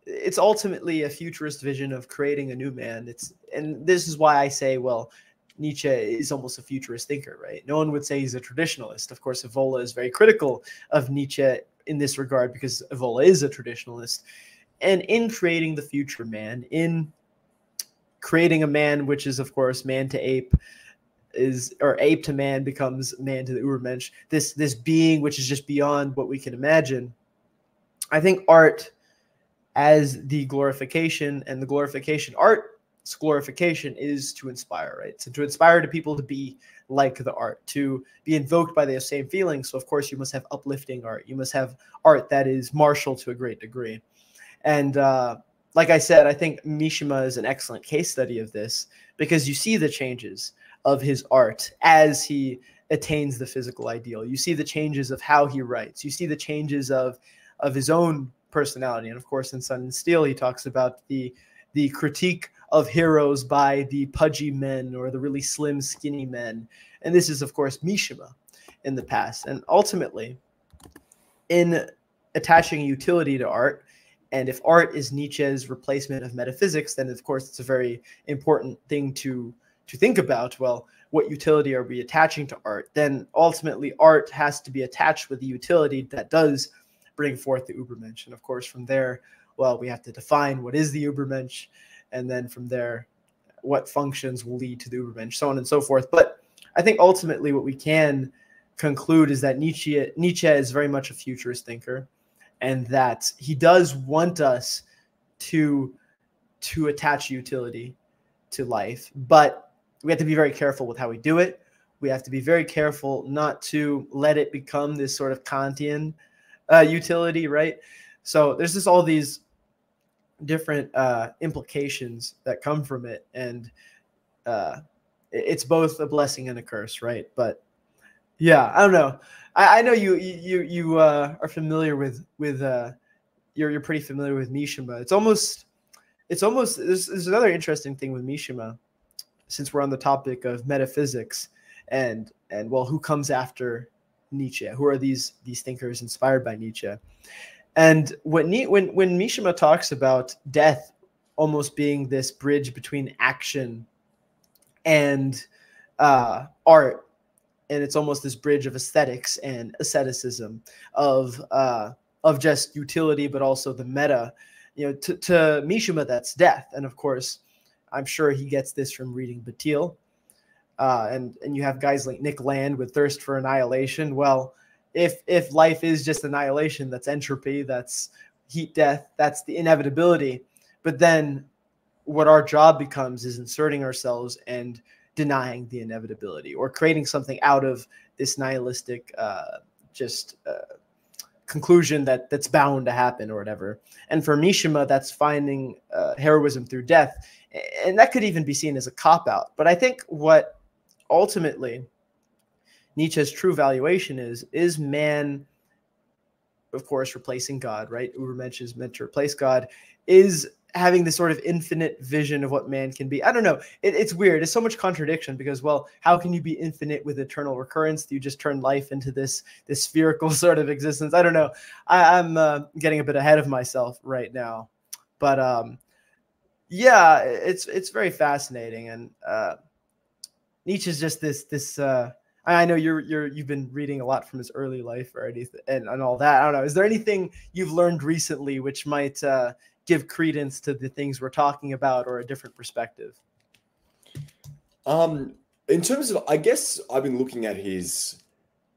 it's ultimately a futurist vision of creating a new man. And this is why I say, well, Nietzsche is almost a futurist thinker, right? No one would say he's a traditionalist. Of course, Evola is very critical of Nietzsche in this regard because Evola is a traditionalist. And in creating the future man, in creating a man which is, of course, man to ape, or ape to man becomes man to the Übermensch, this being which is just beyond what we can imagine. I think art as the glorification, and the glorification, art's glorification is to inspire, right? So to inspire to people to be like the art, to be invoked by the same feelings. So of course you must have uplifting art. You must have art that is martial to a great degree. And like I said, I think Mishima is an excellent case study of this because you see the changes of his art as he attains the physical ideal. You see the changes of how he writes. You see the changes of his own personality. And of course, in Sun and Steel, he talks about the critique of heroes by the pudgy men or the really slim, skinny men. And this is, of course, Mishima in the past. And ultimately, in attaching utility to art, And if art is Nietzsche's replacement of metaphysics, then of course it's a very important thing to think about. Well, what utility are we attaching to art? Then ultimately art has to be attached with the utility that does bring forth the Übermensch. And of course from there, well, we have to define what is the Übermensch, and then from there, what functions will lead to the Übermensch, so on and so forth. But I think ultimately what we can conclude is that Nietzsche is very much a futurist thinker, and that he does want us to attach utility to life, but we have to be very careful with how we do it. We have to be very careful not to let it become this sort of Kantian utility, right? So there's just all these different implications that come from it, and it's both a blessing and a curse, right? But yeah, I don't know. I know you are familiar with you're pretty familiar with Mishima. It's almost there's another interesting thing with Mishima, since we're on the topic of metaphysics, and well, who comes after Nietzsche? Who are these thinkers inspired by Nietzsche? And when Mishima talks about death almost being this bridge between action and art, and it's almost this bridge of aesthetics and asceticism, of just utility, but also the meta. To Mishima, that's death. And of course, I'm sure he gets this from reading Bataille. And you have guys like Nick Land with Thirst for Annihilation. Well, if life is just annihilation, that's entropy, that's heat death, that's the inevitability. But then what our job becomes is inserting ourselves and denying the inevitability, or creating something out of this nihilistic conclusion that's bound to happen or whatever. And for Mishima, that's finding heroism through death. And that could even be seen as a cop-out. But I think what ultimately Nietzsche's true valuation is man, of course, replacing God, right? Übermensch is meant to replace God, is having this sort of infinite vision of what man can be. I don't know. It's weird. It's so much contradiction, because, well, how can you be infinite with eternal recurrence? Do you just turn life into this spherical sort of existence? I don't know. I'm getting a bit ahead of myself right now. But yeah, it's very fascinating. And Nietzsche's just this I know you've been reading a lot from his early life or anything and all that. I don't know. Is there anything you've learned recently which might give credence to the things we're talking about, or a different perspective? In terms of, I guess I've been looking at his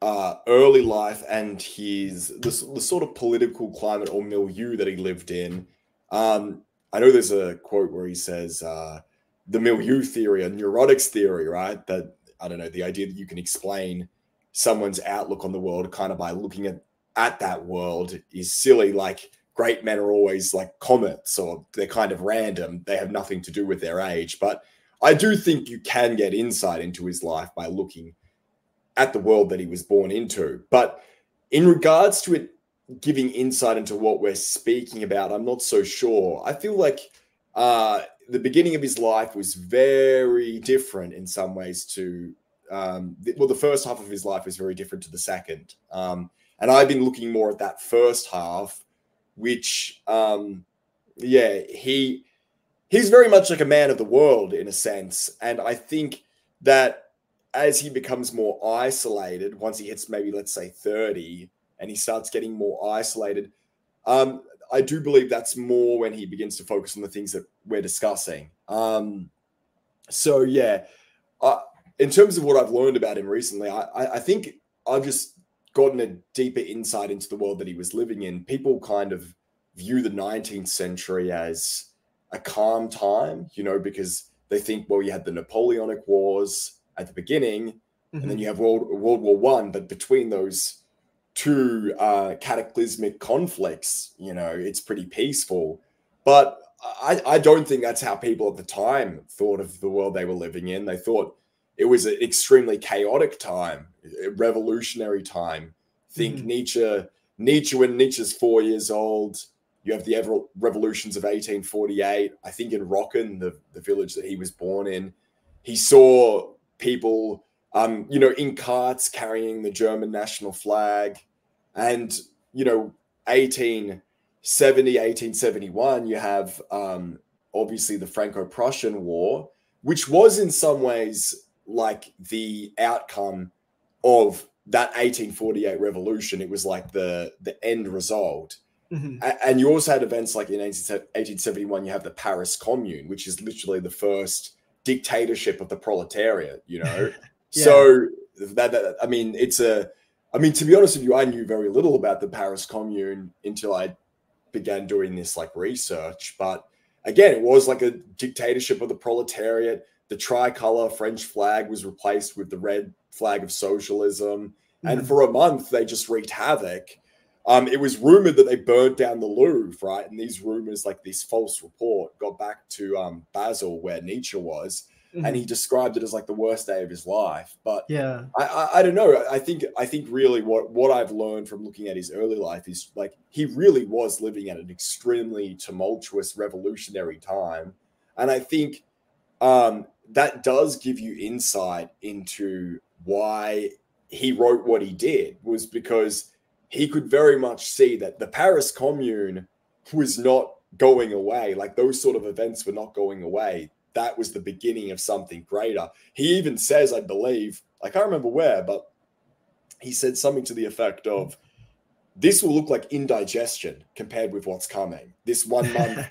early life and the sort of political climate or milieu that he lived in. I know there's a quote where he says, the milieu theory, a neurotics theory, right? That, I don't know, the idea that you can explain someone's outlook on the world kind of by looking at that world is silly. Like, great men are always like comets, or they're kind of random. They have nothing to do with their age. But I do think you can get insight into his life by looking at the world that he was born into. But in regards to it giving insight into what we're speaking about, I'm not so sure. I feel like the beginning of his life was very different in some ways to, the first half of his life was very different to the second. And I've been looking more at that first half, which, he's very much like a man of the world in a sense. And I think that as he becomes more isolated, once he hits maybe, let's say 30, and he starts getting more isolated, I do believe that's more when he begins to focus on the things that we're discussing. So yeah, in terms of what I've learned about him recently, I think I've just gotten a deeper insight into the world that he was living in. People kind of view the 19th century as a calm time, because they think, well, you had the Napoleonic Wars at the beginning, and then you have World War I, but between those two cataclysmic conflicts, it's pretty peaceful. But I don't think that's how people at the time thought of the world they were living in. They thought it was an extremely chaotic time, a revolutionary time. Think Nietzsche, when Nietzsche's 4 years old, you have the revolutions of 1848. I think in Rocken, the village that he was born in, he saw people in carts carrying the German national flag. And, 18 1871, you have obviously the Franco-Prussian War, which was in some ways like the outcome of that 1848 revolution. It was like the end result. Mm-hmm. And you also had events like in 1871, you have the Paris Commune, which is literally the first dictatorship of the proletariat, you know? Yeah. So I mean, to be honest with you, I knew very little about the Paris Commune until I began doing this like research. But again, it was like a dictatorship of the proletariat. The tricolor French flag was replaced with the red flag of socialism. Mm-hmm. And for a month, they just wreaked havoc. It was rumored that they burned down the Louvre, right? And these rumors, like this false report, got back to Basel, where Nietzsche was, mm-hmm. and he described it as like the worst day of his life. But yeah, I don't know. I think really what I've learned from looking at his early life is like he really was living at an extremely tumultuous, revolutionary time, and I think that does give you insight into why he wrote what he did, was because he could very much see that the Paris Commune was not going away. Like those sort of events were not going away. That was the beginning of something greater. He even says, I believe, I can't remember where, but he said something to the effect of, this will look like indigestion compared with what's coming. This 1 month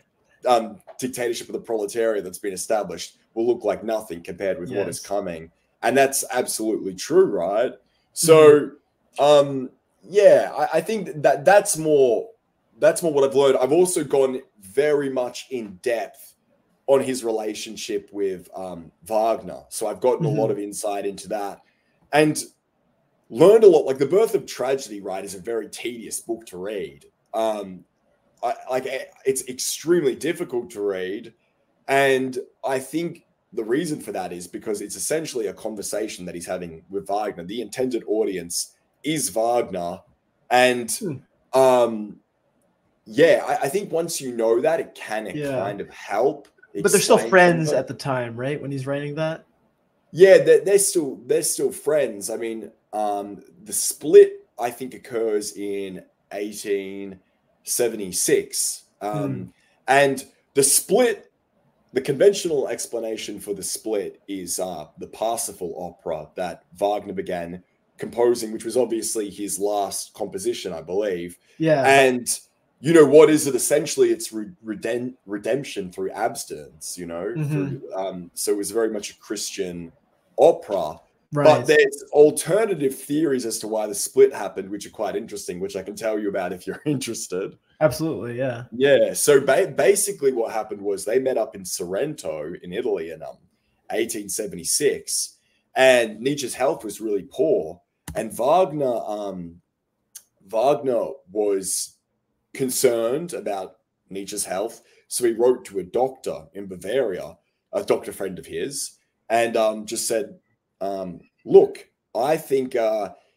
dictatorship of the proletariat that's been established will look like nothing compared with what is coming. And that's absolutely true, right? So, yeah, I think that's more what I've learned. I've also gone very much in depth on his relationship with Wagner. So I've gotten a lot of insight into that and learned a lot. Like The Birth of Tragedy, right, is a very tedious book to read. It's extremely difficult to read. And I think the reason for that is because it's essentially a conversation that he's having with Wagner. The intended audience is Wagner. And I think once you know that, it can kind of help. But they're still friends at the time, right? When he's writing that? Yeah, they're still friends. I mean, the split, I think, occurs in 1876. And the split, the conventional explanation for the split is the Parsifal opera that Wagner began composing, which was obviously his last composition, I believe. Yeah. And, you know, what is it? Essentially, it's redemption through abstinence, you know? So it was very much a Christian opera. Right. But there's alternative theories as to why the split happened, which are quite interesting, which I can tell you about if you're interested. Absolutely, yeah. Yeah, so basically what happened was they met up in Sorrento in Italy in 1876, and Nietzsche's health was really poor. And Wagner was concerned about Nietzsche's health, so he wrote to a doctor in Bavaria, a doctor friend of his, and just said, look, I think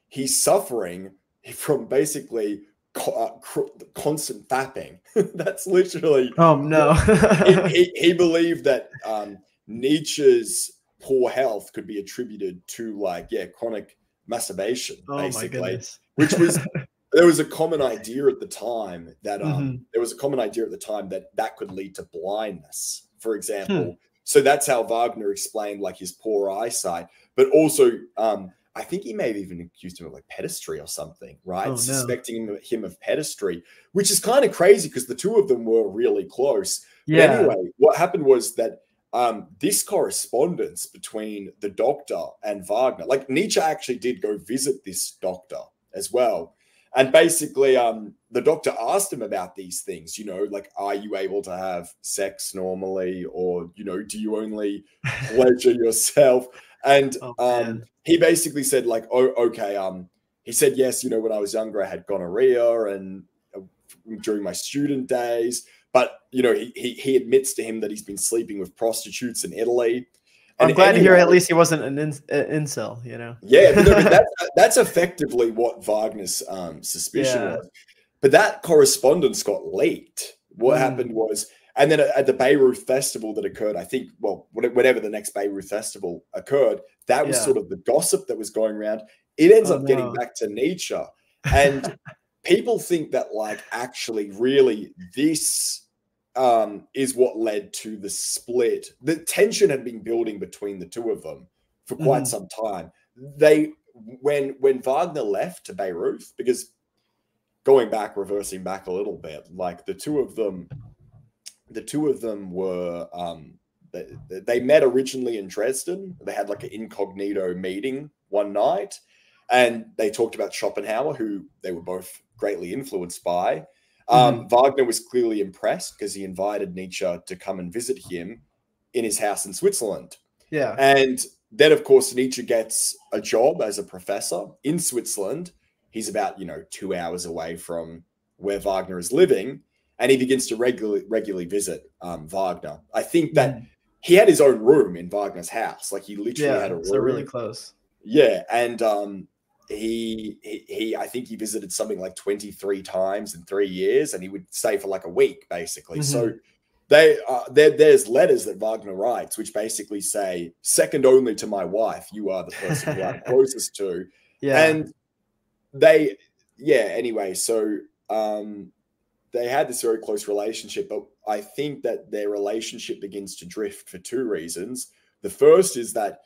he's suffering from basically constant fapping. That's literally... Oh, no. he believed that Nietzsche's poor health could be attributed to, chronic masturbation, basically, which was there was a common idea at the time that that could lead to blindness, for example. So that's how Wagner explained his poor eyesight, but also I think he may have even accused him of pedestry or something, right? Oh, suspecting him of pedestry, which is kind of crazy because the two of them were really close. Yeah. But anyway, what happened was that this correspondence between the doctor and Wagner, Nietzsche actually did go visit this doctor as well. And basically, the doctor asked him about these things, are you able to have sex normally? Or, do you only pleasure yourself? And he basically said, okay. He said, yes, when I was younger, I had gonorrhea and during my student days. But, he admits to him that he's been sleeping with prostitutes in Italy. And I'm glad to hear at least he wasn't an incel, Yeah, but that's effectively what Wagner's suspicion was. But that correspondence got leaked. What happened was, and then at the Bayreuth Festival that occurred, I think, whenever the next Bayreuth Festival occurred, that was sort of the gossip that was going around. It ends up getting back to Nietzsche. And people think that like actually really this is what led to the split. The tension had been building between the two of them for quite some time. When Wagner left to Beirut, because reversing back a little bit, like the two of them were they met originally in Dresden. They had like an incognito meeting one night, and they talked about Schopenhauer, who they were both greatly influenced by. Wagner was clearly impressed because he invited Nietzsche to come and visit him in his house in Switzerland. Yeah. And then, of course, Nietzsche gets a job as a professor in Switzerland. He's about, 2 hours away from where Wagner is living. And he begins to regularly visit Wagner. I think that he had his own room in Wagner's house. Like he literally had a room. So really close. Yeah. And I think he visited something like 23 times in 3 years, and he would stay for like a week, basically. So there's letters that Wagner writes, which basically say, second only to my wife, you are the person who I'm closest to. Yeah. And anyway, so they had this very close relationship, but I think that their relationship begins to drift for two reasons. The first is that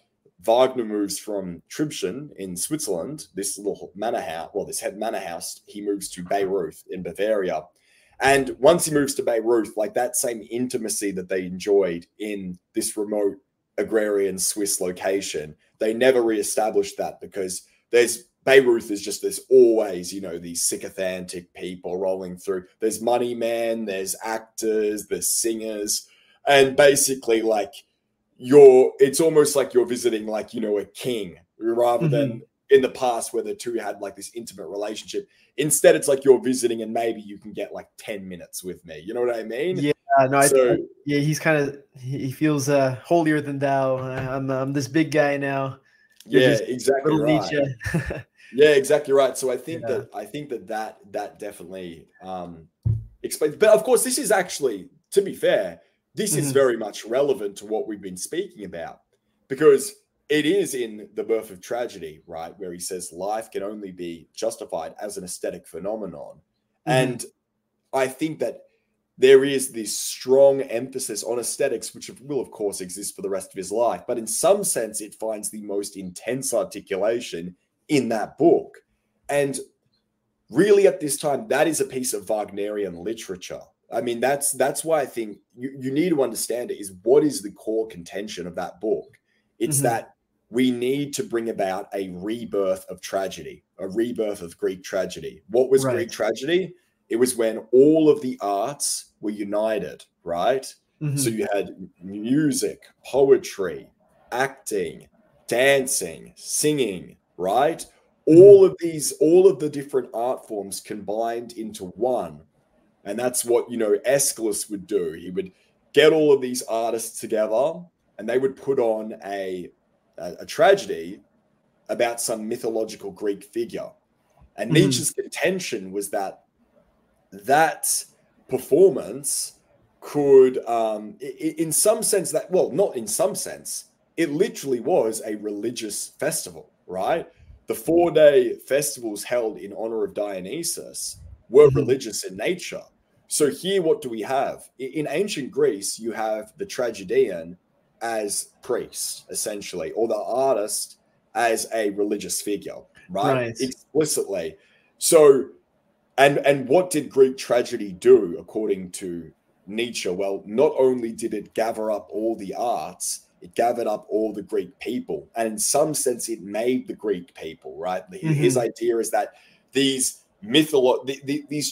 Wagner moves from Tribschen in Switzerland, this little manor house, this head manor house, he moves to Bayreuth in Bavaria. And once he moves to Bayreuth, like that same intimacy that they enjoyed in this remote agrarian Swiss location, they never reestablished that, because Bayreuth is just, there's always, these sycophantic people rolling through. There's money men, there's actors, there's singers. And basically like it's almost like you're visiting like, a king, rather than in the past where the two had like this intimate relationship. Instead, it's like you're visiting and maybe you can get like 10 minutes with me. You know what I mean? Yeah, no, he's he feels holier than thou. I'm this big guy now. Yeah, exactly right. Nietzsche. Yeah, exactly right. So I think that definitely explains. But of course, this is actually, to be fair, this is very much relevant to what we've been speaking about, because it is in The Birth of Tragedy, right, where he says life can only be justified as an aesthetic phenomenon. And I think that there is this strong emphasis on aesthetics, which will, of course, exist for the rest of his life. But in some sense, it finds the most intense articulation in that book. And really at this time, that is a piece of Wagnerian literature. I mean, that's why I think you need to understand it, is what is the core contention of that book. It's that we need to bring about a rebirth of tragedy, a rebirth of Greek tragedy. What was Greek tragedy? It was when all of the arts were united, right? So you had music, poetry, acting, dancing, singing, right? All of the different art forms combined into one. And that's what, Aeschylus would do. He would get all of these artists together and they would put on a tragedy about some mythological Greek figure. And Nietzsche's contention was that performance could, in some sense, not in some sense, it literally was a religious festival, right? The 4-day festivals held in honor of Dionysus were religious in nature. So here, what do we have? In ancient Greece, you have the tragedian as priest, essentially, or the artist as a religious figure, right? Explicitly. So, and what did Greek tragedy do, according to Nietzsche? Well, not only did it gather up all the arts, it gathered up all the Greek people. And in some sense, it made the Greek people, right? His idea is that these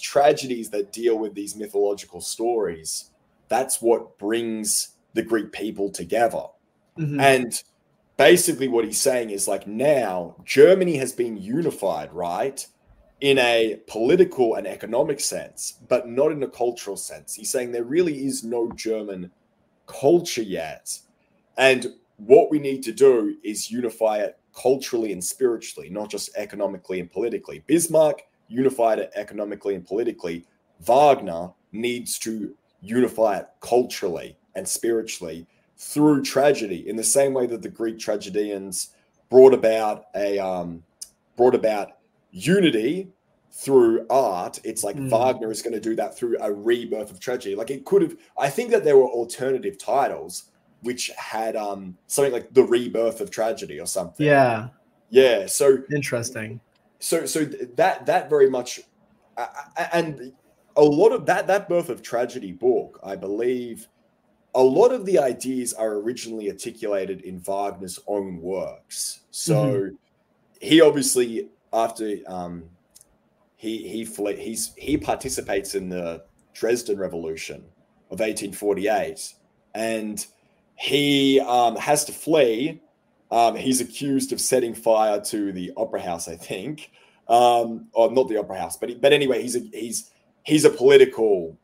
tragedies that deal with these mythological stories, that's what brings the Greek people together. And basically what he's saying is like, now Germany has been unified, right? In a political and economic sense, but not in a cultural sense. He's saying there really is no German culture yet. And what we need to do is unify it culturally and spiritually, not just economically and politically. Bismarck unified it economically and politically. Wagner needs to unify it culturally and spiritually through tragedy, in the same way that the Greek tragedians brought about unity through art, it's like Wagner is going to do that through a rebirth of tragedy. Like it could have, I think that there were alternative titles which had something like the rebirth of tragedy or something. Yeah. So interesting. So that very much, and a lot of that birth of tragedy book, I believe, a lot of the ideas are originally articulated in Wagner's own works. So he obviously, after he participates in the Dresden Revolution of 1848, and he has to flee. He's accused of setting fire to the opera house, I think, or not the opera house, but anyway, he's a political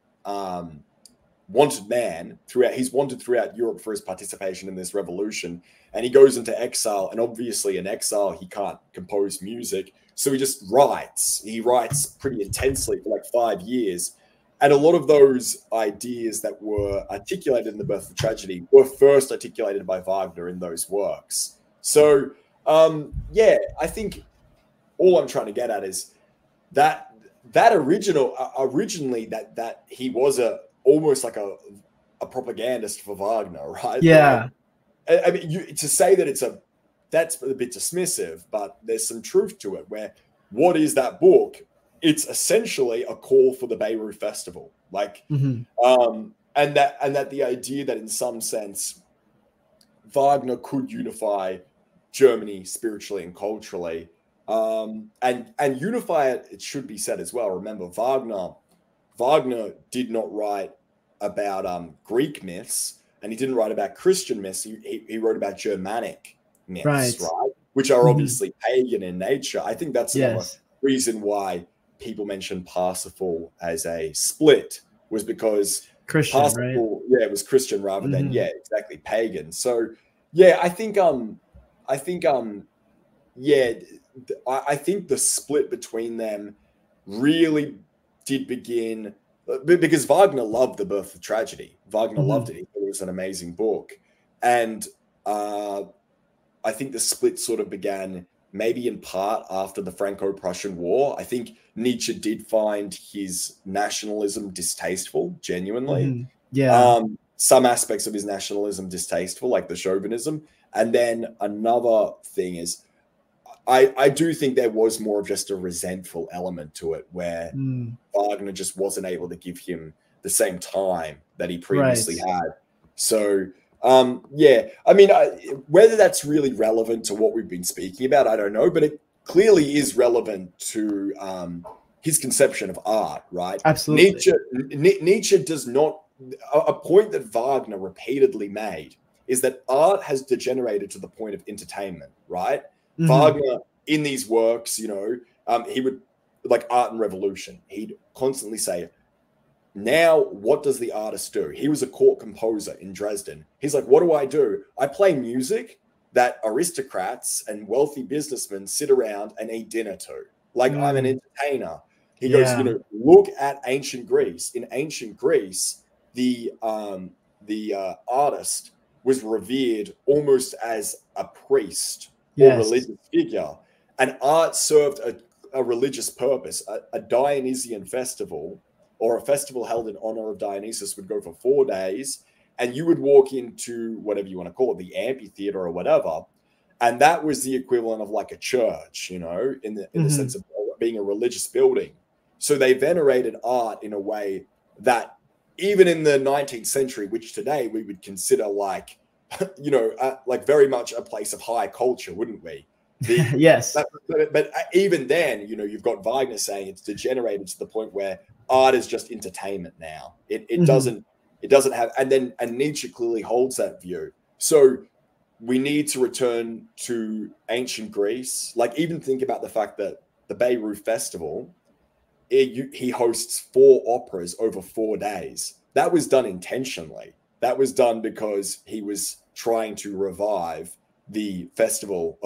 wanted man throughout. He's wanted throughout Europe for his participation in this revolution, and he goes into exile. And obviously, in exile, he can't compose music, so he just writes. He writes pretty intensely for like 5 years. And a lot of those ideas that were articulated in The Birth of Tragedy were first articulated by Wagner in those works. So, I think all I'm trying to get at is that originally that he was almost like a propagandist for Wagner, right? Yeah. Like, I mean, to say that that's a bit dismissive, but there's some truth to it. Where what is that book? It's essentially a call for the Bayreuth Festival, like, and that the idea that in some sense Wagner could unify Germany spiritually and culturally, and unify it. It should be said as well. Remember, Wagner did not write about Greek myths, and he didn't write about Christian myths. He wrote about Germanic myths, right? Which are obviously pagan in nature. I think that's another reason why people mention Parsifal as a split, was because Christian, Parsifal, right? it was Christian rather than pagan. So I think the split between them really did begin because Wagner loved The Birth of Tragedy. Wagner loved it. He thought it was an amazing book. And I think the split sort of began maybe in part after the Franco-Prussian War. I think Nietzsche did find his nationalism distasteful, genuinely. Some aspects of his nationalism distasteful, like the chauvinism. And then another thing is, I do think there was more of just a resentful element to it, where Wagner just wasn't able to give him the same time that he previously had. So, I mean, whether that's really relevant to what we've been speaking about, I don't know, but it clearly is relevant to his conception of art, right? Absolutely. Nietzsche does not, a point that Wagner repeatedly made is that art has degenerated to the point of entertainment, right? Wagner, in these works, he would, like Art and Revolution, he'd constantly say, now, what does the artist do? He was a court composer in Dresden. He's like, what do? I play music that aristocrats and wealthy businessmen sit around and eat dinner to. Like, I'm an entertainer. He goes, look at ancient Greece. In ancient Greece, the artist was revered almost as a priest or religious figure. And art served a religious purpose. A Dionysian festival, or a festival held in honor of Dionysus, would go for 4 days, and you would walk into whatever you want to call it, the amphitheater or whatever, and that was the equivalent of like a church, in the sense of being a religious building. So they venerated art in a way that even in the 19th century, which today we would consider like, like very much a place of high culture, wouldn't we? But even then, you've got Wagner saying it's degenerated to the point where art is just entertainment now. It doesn't have, and Nietzsche clearly holds that view. So we need to return to ancient Greece. Like, even think about the fact that the Bayreuth Festival, he hosts 4 operas over 4 days. That was done intentionally. That was done because he was trying to revive the festival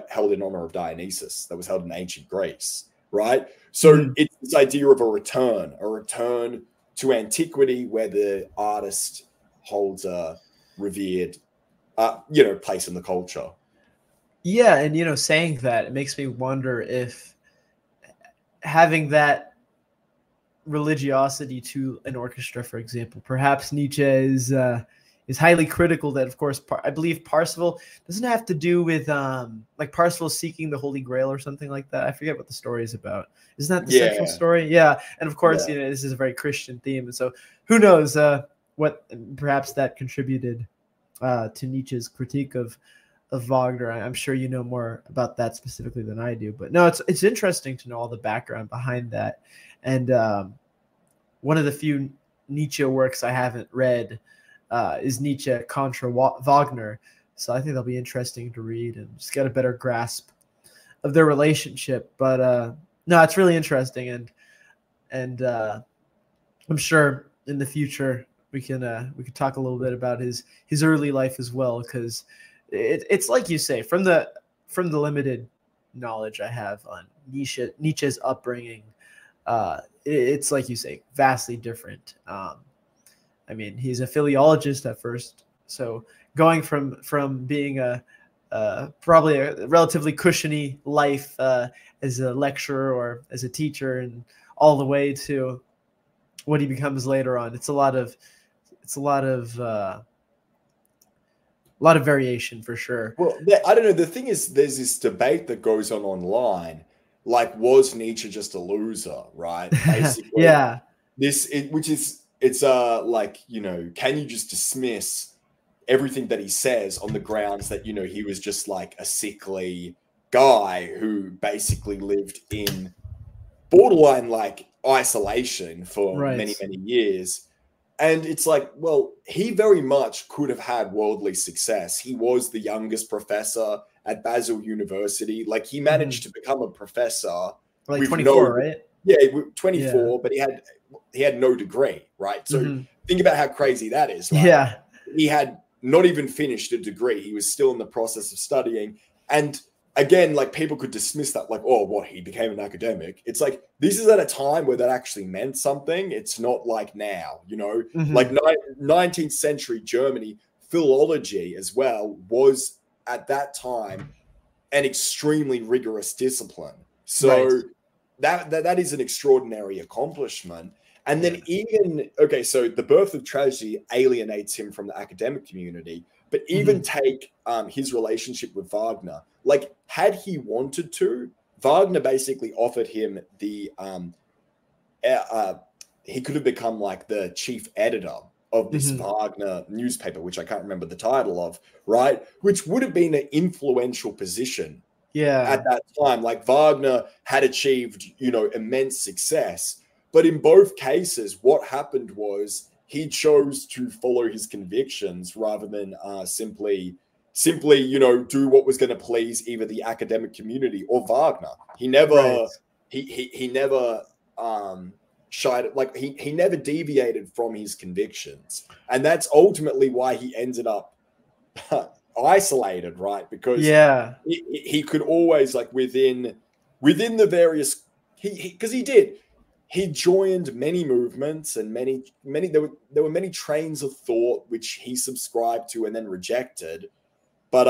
held in honor of Dionysus that was held in ancient Greece, right? So it's this idea of a return to antiquity, where the artist holds a revered, place in the culture. Yeah, and saying that, it makes me wonder if having that religiosity to an orchestra, for example. Perhaps Nietzsche is highly critical that, of course, I believe Parsifal doesn't have to do with like Parsifal seeking the Holy Grail or something like that. I forget what the story is about. Isn't that the central story? Yeah. And of course, you know, this is a very Christian theme. And so who knows what perhaps that contributed to Nietzsche's critique of Wagner. I'm sure you know more about that specifically than I do. But no, it's interesting to know all the background behind that. And one of the few Nietzsche works I haven't read is Nietzsche contra Wagner. So I think that'll be interesting to read and just get a better grasp of their relationship. But no, it's really interesting, and I'm sure in the future we can talk a little bit about his early life as well, because it's like you say, from the limited knowledge I have on Nietzsche's upbringing, it's like you say, vastly different. I mean, he's a philologist at first, so going from being probably a relatively cushiony life as a lecturer or as a teacher, and all the way to what he becomes later on, it's a lot of variation for sure. Well, I don't know. The thing is, there's this debate that goes on online, like, was Nietzsche just a loser, right? Basically, yeah. It's like, you know, can you just dismiss everything that he says on the grounds that, you know, he was just like a sickly guy who basically lived in borderline like isolation for many years? And it's like, well, he very much could have had worldly success. He was the youngest professor at Basel University. Like, he managed to become a professor, like 24, right? Yeah, 24, but he had no degree, right? So think about how crazy that is, right? Yeah. He had not even finished a degree. He was still in the process of studying. And again, like, people could dismiss that, like, oh, what, he became an academic. It's like, this is at a time where that actually meant something. It's not like now, you know, like 19th century Germany, philology as well was at that time an extremely rigorous discipline. So that is an extraordinary accomplishment. And then so the birth of tragedy alienates him from the academic community, but even take his relationship with Wagner. Like, had he wanted to, Wagner basically offered him the he could have become like the chief editor of this Wagner newspaper, which I can't remember the title of, right? Which would have been an influential position at that time. Like, Wagner had achieved, you know, immense success. But in both cases, what happened was he chose to follow his convictions rather than simply, you know, do what was going to please either the academic community or Wagner. He never, he never shied, like, he never deviated from his convictions. And that's ultimately why he ended up isolated, right? Because he could always, like, within the various, because he joined many movements and many there were many trains of thought which he subscribed to and then rejected. But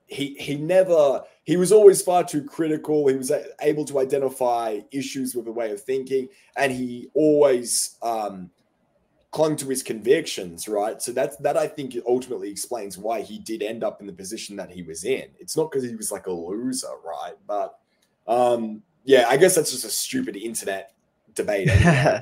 he was always far too critical. He was able to identify issues with a way of thinking, and he always clung to his convictions, right? So that I think ultimately explains why he did end up in the position that he was in. It's not because he was like a loser, right? But I guess that's just a stupid internet debate anyway.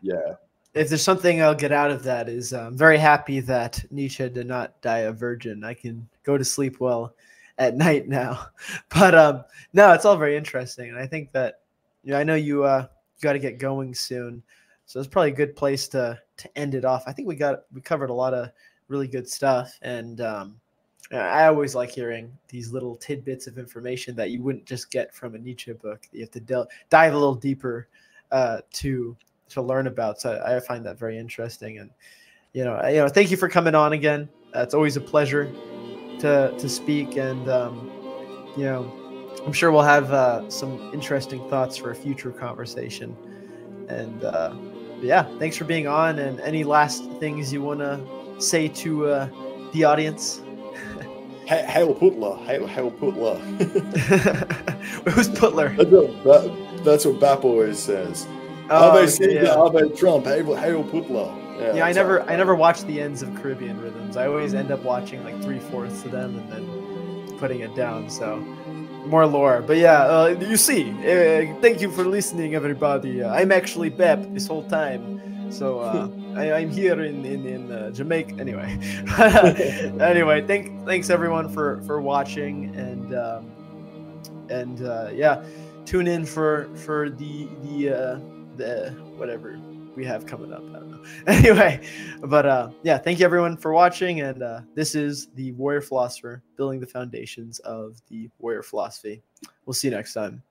So, if there's something I'll get out of that is I'm very happy that Nietzsche did not die a virgin. I can go to sleep well at night now. But no, it's all very interesting, and I think that, you know, I know you got to get going soon, so it's probably a good place to end it off. I think we covered a lot of really good stuff, and I always like hearing these little tidbits of information that you wouldn't just get from a Nietzsche book. You have to dive a little deeper to learn about. So I find that very interesting. And you know, thank you for coming on again. It's always a pleasure to speak. And you know, I'm sure we'll have some interesting thoughts for a future conversation. And thanks for being on. And any last things you want to say to the audience? Hail Putler. Hail Putler. Who's Putler? That's what Bap always says. Oh, Ave Caesar, yeah. Ave Trump, hail Putla. Yeah, I never watched the ends of Caribbean rhythms. I always end up watching like 3/4 of them and then putting it down. So more lore. But yeah, you see, thank you for listening, everybody. I'm actually Bep this whole time. So I'm here in Jamaica. Anyway, thanks everyone for watching, and yeah, tune in for the whatever we have coming up. I don't know. Anyway, but yeah, thank you everyone for watching, and this is the Warrior Philosopher, building the foundations of the warrior philosophy. We'll see you next time.